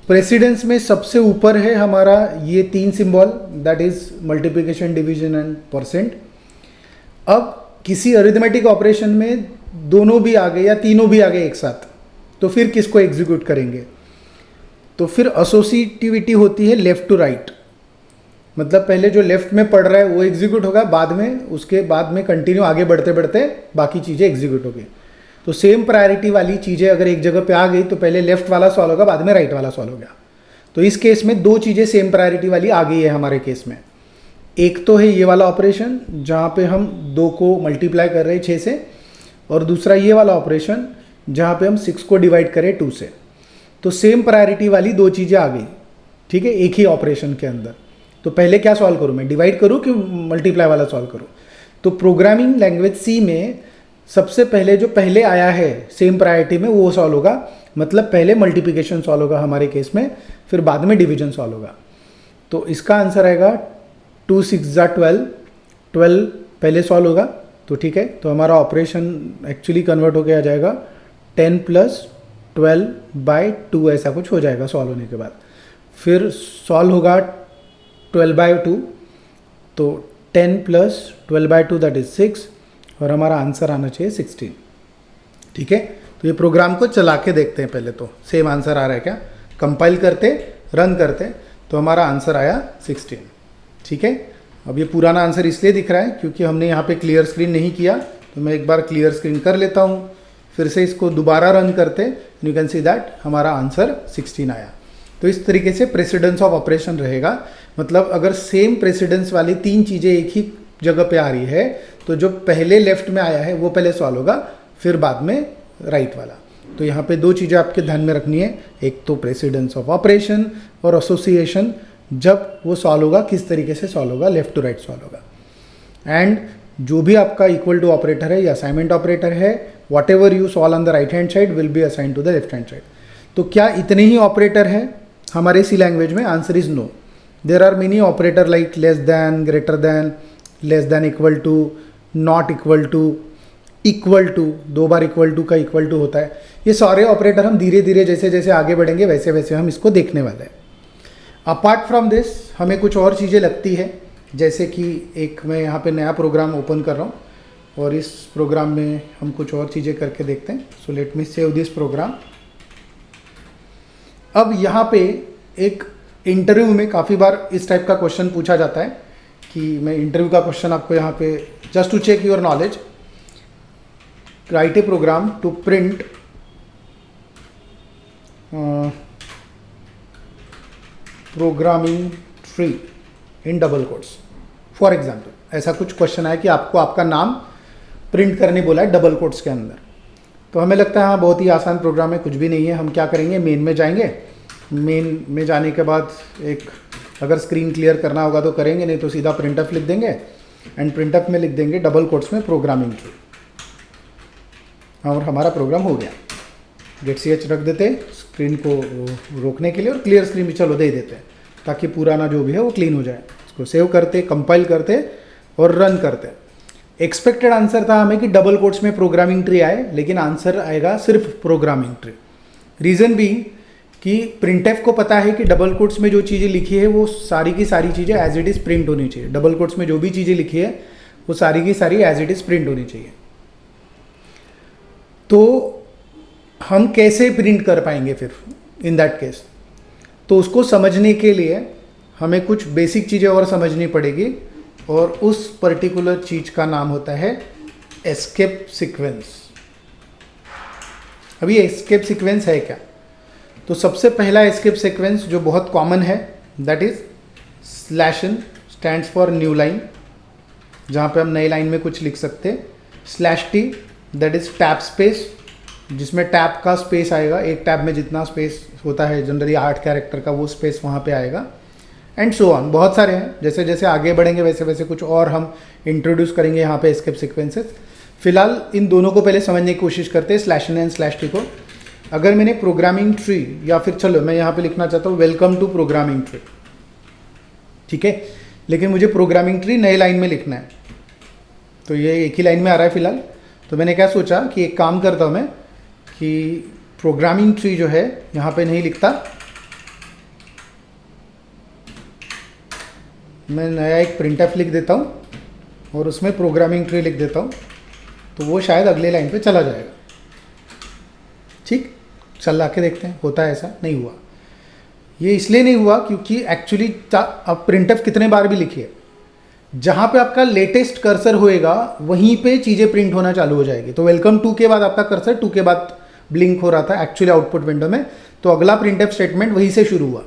प्रेसिडेंस में सबसे ऊपर है हमारा ये 3 symbol, that is multiplication, division and percent. अब किसी अरिथमेटिक ऑपरेशन में दोनों भी आ गए या तीनों भी आ गए एक साथ, तो फिर किसको एग्जीक्यूट करेंगे। तो फिर एसोसिएटिविटी होती है लेफ़्ट टू राइट, मतलब पहले जो लेफ़्ट में पढ़ रहा है वो एग्जीक्यूट होगा, बाद में उसके बाद में कंटिन्यू आगे बढ़ते बढ़ते बाकी चीज़ें एग्जीक्यूट होगी। तो सेम प्रायोरिटी वाली चीज़ें अगर एक जगह पे आ गई तो पहले लेफ़्ट वाला सॉल्व होगा, बाद में राइट वाला सॉल्व हो गया। तो इस केस में दो चीज़ें सेम प्रायोरिटी वाली आ गई है हमारे केस में। एक तो है ये वाला ऑपरेशन जहाँ पे हम 2 को मल्टीप्लाई कर रहे हैं 6 से, और दूसरा ये वाला ऑपरेशन जहाँ पे हम 6 को डिवाइड करें 2 से। तो सेम प्रायोरिटी वाली दो चीज़ें आ गई, ठीक है, एक ही ऑपरेशन के अंदर। तो पहले क्या सॉल्व करूँ मैं, डिवाइड करूँ कि मल्टीप्लाई वाला सॉल्व करूँ? तो प्रोग्रामिंग लैंग्वेज सी में सबसे पहले जो पहले आया है सेम प्रायोरिटी में वो सॉल्व होगा, मतलब पहले मल्टीप्लिकेशन सॉल्व होगा हमारे केस में, फिर बाद में डिवीजन सॉल्व होगा। तो इसका आंसर आएगा 2 6 12, 12 पहले सॉल्व होगा। तो ठीक है, तो हमारा ऑपरेशन एक्चुअली कन्वर्ट होकर आ जाएगा 10 + 12/2 ऐसा कुछ हो जाएगा सॉल्व होने के बाद। फिर सॉल्व होगा 12/2, तो 10 + 12/2 दैट इज 6, और हमारा आंसर आना चाहिए 16। ठीक है, तो ये प्रोग्राम को चला के देखते हैं पहले, तो सेम आंसर आ रहा है क्या। कंपाइल करते, रन करते, तो हमारा आंसर आया 16। ठीक है, अब ये पुराना आंसर इसलिए दिख रहा है क्योंकि हमने यहाँ पे क्लियर स्क्रीन नहीं किया, तो मैं एक बार क्लियर स्क्रीन कर लेता हूँ, फिर से इसको दोबारा रन करते, यू कैन सी दैट हमारा आंसर 16 आया। तो इस तरीके से प्रेसिडेंस ऑफ ऑपरेशन रहेगा, मतलब अगर सेम प्रेसिडेंस वाली 3 चीज़ें एक ही जगह पे आ रही है तो जो पहले लेफ्ट में आया है वो पहले सॉल्व होगा, फिर बाद में राइट वाला। तो यहाँ पे 2 चीज़ें आपके ध्यान में रखनी है, एक तो प्रेसिडेंस ऑफ ऑपरेशन और एसोसिएशन, जब वो सॉल्व होगा किस तरीके से सॉल्व होगा, लेफ्ट टू राइट सॉल्व होगा। एंड जो भी आपका इक्वल टू ऑपरेटर है या असाइनमेंट ऑपरेटर है, whatever you solve on the right hand side will be assign to the left hand side. तो क्या इतने ही ऑपरेटर है हमारे सी लैंग्वेज में? Answer is no. There are many operator like less than, greater than, less than equal to, not equal to, equal to, 2 बार equal to का equal to होता है। ये सारे ऑपरेटर हम धीरे धीरे जैसे जैसे आगे बढ़ेंगे वैसे वैसे हम इसको देखने वाले हैं। अपार्ट फ्रॉम दिस हमें कुछ और चीज़ें लगती है, जैसे कि एक मैं यहाँ पे नया प्रोग्राम ओपन कर रहा हूँ और इस प्रोग्राम में हम कुछ और चीज़ें करके देखते हैं। So let me save this program. अब यहाँ पे एक इंटरव्यू में काफ़ी बार इस टाइप का क्वेश्चन पूछा जाता है कि मैं इंटरव्यू का क्वेश्चन आपको यहाँ पे just to check your knowledge, write a program to print programming tree in double quotes. For example ऐसा कुछ क्वेश्चन है कि आपको आपका नाम प्रिंट करने बोला है डबल कोट्स के अंदर। तो हमें लगता है हाँ बहुत ही आसान प्रोग्राम है, कुछ भी नहीं है। हम क्या करेंगे, मेन में जाएंगे, मेन में जाने के बाद एक अगर स्क्रीन क्लियर करना होगा तो करेंगे, नहीं तो सीधा प्रिंटअप लिख देंगे एंड प्रिंटअप में लिख देंगे डबल कोट्स में प्रोग्रामिंग ट्री, और हमारा प्रोग्राम हो गया। गेट ch रख देते स्क्रीन को रोकने के लिए, और क्लियर स्क्रीन भी चलो दे देते हैं ताकि पुराना जो भी है वो क्लीन हो जाए। इसको सेव करते, कंपाइल करते और रन करते। एक्सपेक्टेड आंसर था हमें कि डबल कोट्स में प्रोग्रामिंग ट्री आए, लेकिन आंसर आएगा सिर्फ प्रोग्रामिंग ट्री। रीज़न भी कि प्रिंटएफ को पता है कि डबल कोट्स में जो चीज़ें लिखी है वो सारी की सारी चीज़ें एज इट इज़ प्रिंट होनी चाहिए। डबल कोट्स में जो भी चीज़ें लिखी है वो सारी की सारी एज इट इज़ प्रिंट होनी चाहिए। तो हम कैसे प्रिंट कर पाएंगे फिर इन दैट केस? तो उसको समझने के लिए हमें कुछ बेसिक चीज़ें और समझनी पड़ेगी, और उस पर्टिकुलर चीज़ का नाम होता है एस्केप सीक्वेंस। अभी एस्केप सीक्वेंस है क्या? तो सबसे पहला एस्केप सीक्वेंस जो बहुत कॉमन है that is /n stands for new line, जहाँ पे हम नई लाइन में कुछ लिख सकते हैं। /t that is tab space, जिसमें टैब का स्पेस आएगा, एक टैब में जितना स्पेस होता है जनरली 8 कैरेक्टर का, वो स्पेस वहाँ पे आएगा। एंड सो ऑन, बहुत सारे हैं। जैसे जैसे आगे बढ़ेंगे वैसे वैसे कुछ और हम इंट्रोड्यूस करेंगे यहाँ पे एस्केप सीक्वेंसेस। फिलहाल इन दोनों को पहले समझने की कोशिश करते हैं, /n एंड /t को। अगर मैंने प्रोग्रामिंग ट्री, या फिर चलो मैं यहाँ पे लिखना चाहता हूँ वेलकम टू प्रोग्रामिंग ट्री, ठीक है, लेकिन मुझे प्रोग्रामिंग ट्री नई लाइन में लिखना है, तो ये एक ही लाइन में आ रहा है फिलहाल। तो मैंने क्या सोचा कि एक काम करता हूँ मैं कि प्रोग्रामिंग ट्री जो है यहाँ पे नहीं लिखता, मैं नया एक प्रिंटएफ लिख देता हूँ और उसमें प्रोग्रामिंग ट्री लिख देता हूँ, तो वो शायद अगले लाइन पे चला जाएगा। ठीक, चला के देखते हैं होता है ऐसा। नहीं हुआ, ये इसलिए नहीं हुआ क्योंकि एक्चुअली अब प्रिंटफ कितने बार भी लिखिए, जहाँ पे आपका लेटेस्ट कर्सर होएगा वहीं पे चीज़ें प्रिंट होना चालू हो जाएगी। तो वेलकम टू के बाद आपका कर्सर 2 के बाद ब्लिंक हो रहा था एक्चुअली आउटपुट विंडो में, तो अगला प्रिंटफ स्टेटमेंट वहीं से शुरू हुआ।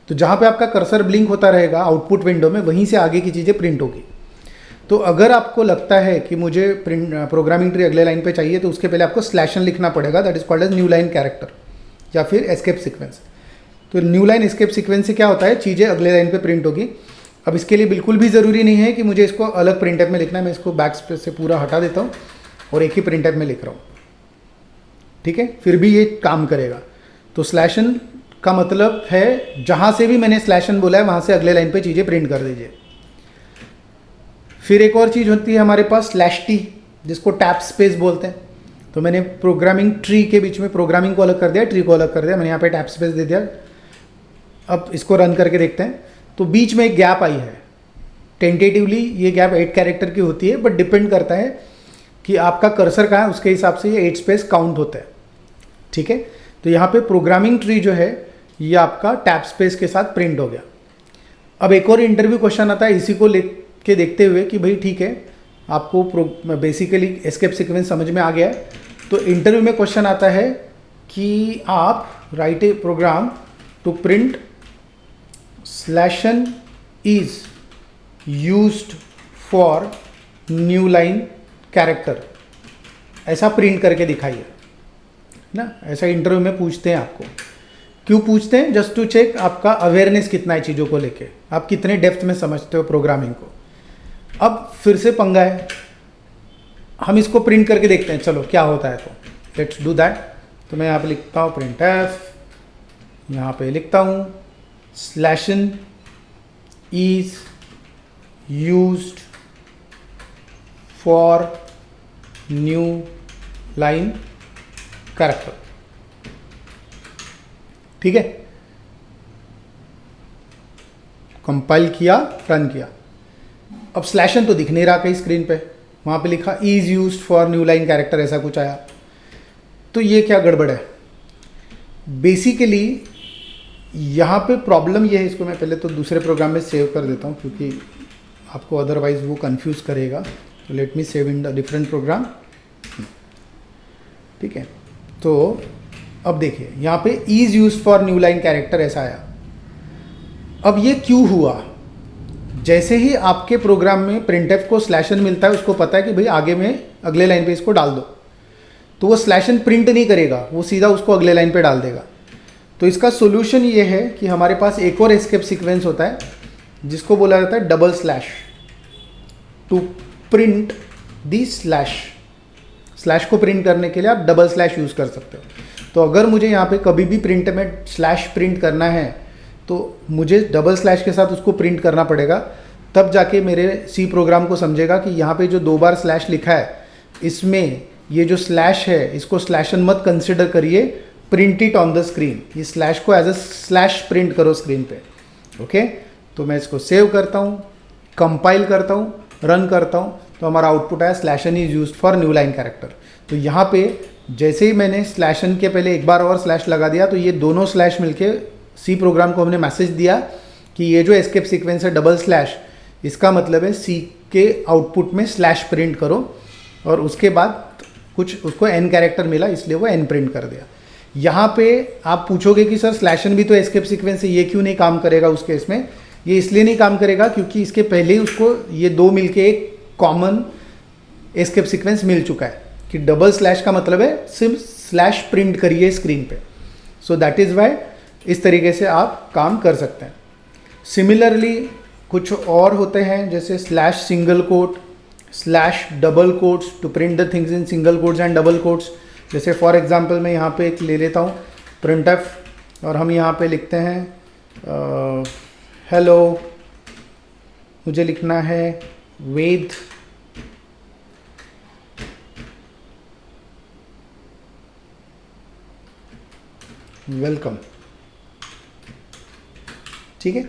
तो जहाँ पे आपका कर्सर ब्लिंक होता रहेगा आउटपुट विंडो में, वहीं से आगे की चीज़ें प्रिंट होगी। तो अगर आपको लगता है कि मुझे प्रोग्रामिंग ट्री अगले लाइन पे चाहिए, तो उसके पहले आपको स्लैशन लिखना पड़ेगा, that is called as new line character या फिर एस्केप सीक्वेंस। तो न्यू लाइन एस्केप सीक्वेंस से क्या होता है, चीज़ें अगले लाइन पे प्रिंट होगी। अब इसके लिए बिल्कुल भी ज़रूरी नहीं है कि मुझे इसको अलग प्रिंट टाइप में लिखना है, मैं इसको बैक स्पेस से पूरा हटा देता हूँ और एक ही प्रिंट टाइप में लिख रहा हूँ, ठीक है, फिर भी ये काम करेगा। तो स्लैशन का मतलब है जहाँ से भी मैंने स्लैशन बोला है वहाँ से अगले लाइन पे चीज़ें प्रिंट कर दीजिए। फिर एक और चीज़ होती है हमारे पास स्लैश टी, जिसको टैप स्पेस बोलते हैं। तो मैंने प्रोग्रामिंग ट्री के बीच में प्रोग्रामिंग को अलग कर दिया, ट्री को अलग कर दिया, मैंने यहाँ पे टैप स्पेस दे दिया। अब इसको रन करके देखते हैं, तो बीच में एक गैप आई है। टेंटेटिवली ये गैप 8 कैरेक्टर की होती है, बट डिपेंड करता है कि आपका कर्सर कहाँ है, उसके हिसाब से ये 8 स्पेस काउंट होता है, ठीक है। तो यहाँ पे प्रोग्रामिंग ट्री जो है ये आपका टैप स्पेस के साथ प्रिंट हो गया। अब एक और इंटरव्यू क्वेश्चन आता है इसी को लेके देखते हुए कि भाई ठीक है, आपको बेसिकली एस्केप सीक्वेंस समझ में आ गया है। तो इंटरव्यू में क्वेश्चन आता है कि आप write a program to print slash n is used for new line character, ऐसा प्रिंट करके दिखाइए ना। ऐसा इंटरव्यू में पूछते हैं आपको। क्यों पूछते हैं? जस्ट टू चेक आपका अवेयरनेस कितना है चीज़ों को लेके, आप कितने डेप्थ में समझते हो प्रोग्रामिंग को। अब फिर से पंगा है, हम इसको प्रिंट करके देखते हैं, चलो क्या होता है। तो लेट्स डू दैट। तो मैं यहाँ पे लिखता हूँ प्रिंट एफ, यहाँ पे लिखता हूँ slash n is used for new line character, ठीक है। कंपाइल किया, रन किया। अब स्लैशन तो दिख नहीं रहा कहीं स्क्रीन पे, वहाँ पे लिखा is used for new line character, ऐसा कुछ आया। तो ये क्या गड़बड़ है? बेसिकली यहाँ पे प्रॉब्लम ये है, इसको मैं पहले तो दूसरे प्रोग्राम में सेव कर देता हूँ क्योंकि आपको अदरवाइज वो कंफ्यूज करेगा। तो let me save in the different program, ठीक है। तो अब देखिए यहाँ पे is used for new line character ऐसा आया। अब ये क्यों हुआ? जैसे ही आपके प्रोग्राम में प्रिंटफ को स्लैशन मिलता है, उसको पता है कि भाई आगे में अगले लाइन पे इसको डाल दो, तो वो स्लैशन प्रिंट नहीं करेगा, वो सीधा उसको अगले लाइन पे डाल देगा। तो इसका सोल्यूशन ये है कि हमारे पास एक और एस्केप सीक्वेंस होता है जिसको बोला जाता है double slash, to print the slash. Slash को प्रिंट करने के लिए आप डबल स्लैश यूज़ कर सकते हो। तो अगर मुझे यहाँ पे कभी भी प्रिंट में स्लैश प्रिंट करना है तो मुझे डबल स्लैश के साथ उसको प्रिंट करना पड़ेगा, तब जाके मेरे सी प्रोग्राम को समझेगा कि यहाँ पे जो 2 बार स्लैश लिखा है, इसमें ये जो स्लैश है इसको स्लैशन मत कंसिडर करिए, print it on the screen. ये स्लैश को एज अ स्लैश प्रिंट करो स्क्रीन पे, ओके। तो मैं इसको सेव करता हूँ, कंपाइल करता हूँ, रन करता हूँ, तो हमारा आउटपुट आया slash n is used for new line character. तो यहाँ पे जैसे ही मैंने स्लैशन के पहले एक बार और स्लैश लगा दिया, तो ये दोनों स्लैश मिलके सी प्रोग्राम को हमने मैसेज दिया कि ये जो एस्केप सीक्वेंस है डबल स्लैश, इसका मतलब है सी के आउटपुट में स्लैश प्रिंट करो, और उसके बाद कुछ उसको एन कैरेक्टर मिला इसलिए वो एन प्रिंट कर दिया। यहाँ पे आप पूछोगे कि सर स्लैशन भी तो एस्केप सीक्वेंस है, ये क्यों नहीं काम करेगा उस केस में? ये इसलिए नहीं काम करेगा क्योंकि इसके पहले ही उसको ये दो मिलके एक कॉमन एस्केप सीक्वेंस मिल चुका है कि डबल स्लैश का मतलब है सिर्फ स्लैश प्रिंट करिए स्क्रीन पे। सो दैट इज़ वाई इस तरीके से आप काम कर सकते हैं। सिमिलरली कुछ और होते हैं जैसे slash single quote, slash double quotes to print the things in single quotes and double quotes. जैसे फॉर एग्जांपल मैं यहाँ पे एक ले लेता हूँ प्रिंटफ, और हम यहाँ पे लिखते हैं हेलो, मुझे लिखना है वेद वेलकम, ठीक है।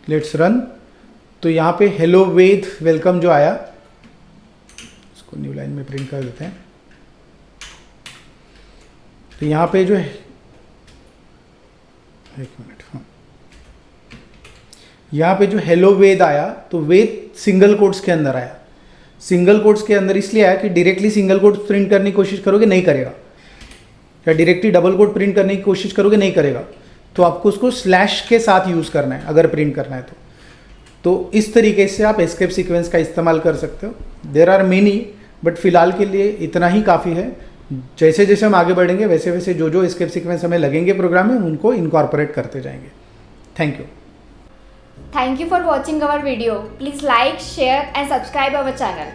Let's run. तो यहाँ पे हेलो वेद वेलकम जो आया, इसको न्यू लाइन में प्रिंट कर देते हैं। तो यहाँ पे जो है एक मिनट, हाँ। यहाँ पे जो हेलो वेद आया तो वेद सिंगल कोट्स के अंदर आया। सिंगल कोट्स के अंदर इसलिए आया कि डायरेक्टली सिंगल कोट्स प्रिंट करने की कोशिश करोगे नहीं करेगा, या डायरेक्टली डबल कोट प्रिंट करने की कोशिश करोगे नहीं करेगा। तो आपको उसको स्लैश के साथ यूज़ करना है अगर प्रिंट करना है तो इस तरीके से आप एस्केप सीक्वेंस का इस्तेमाल कर सकते हो। देयर आर मेनी, बट फिलहाल के लिए इतना ही काफ़ी है। जैसे जैसे हम आगे बढ़ेंगे वैसे वैसे जो एस्केप सीक्वेंस हमें लगेंगे प्रोग्राम में उनको इनकॉर्पोरेट करते जाएंगे। Thank you. Thank you for watching our video. Please like, share and subscribe our channel.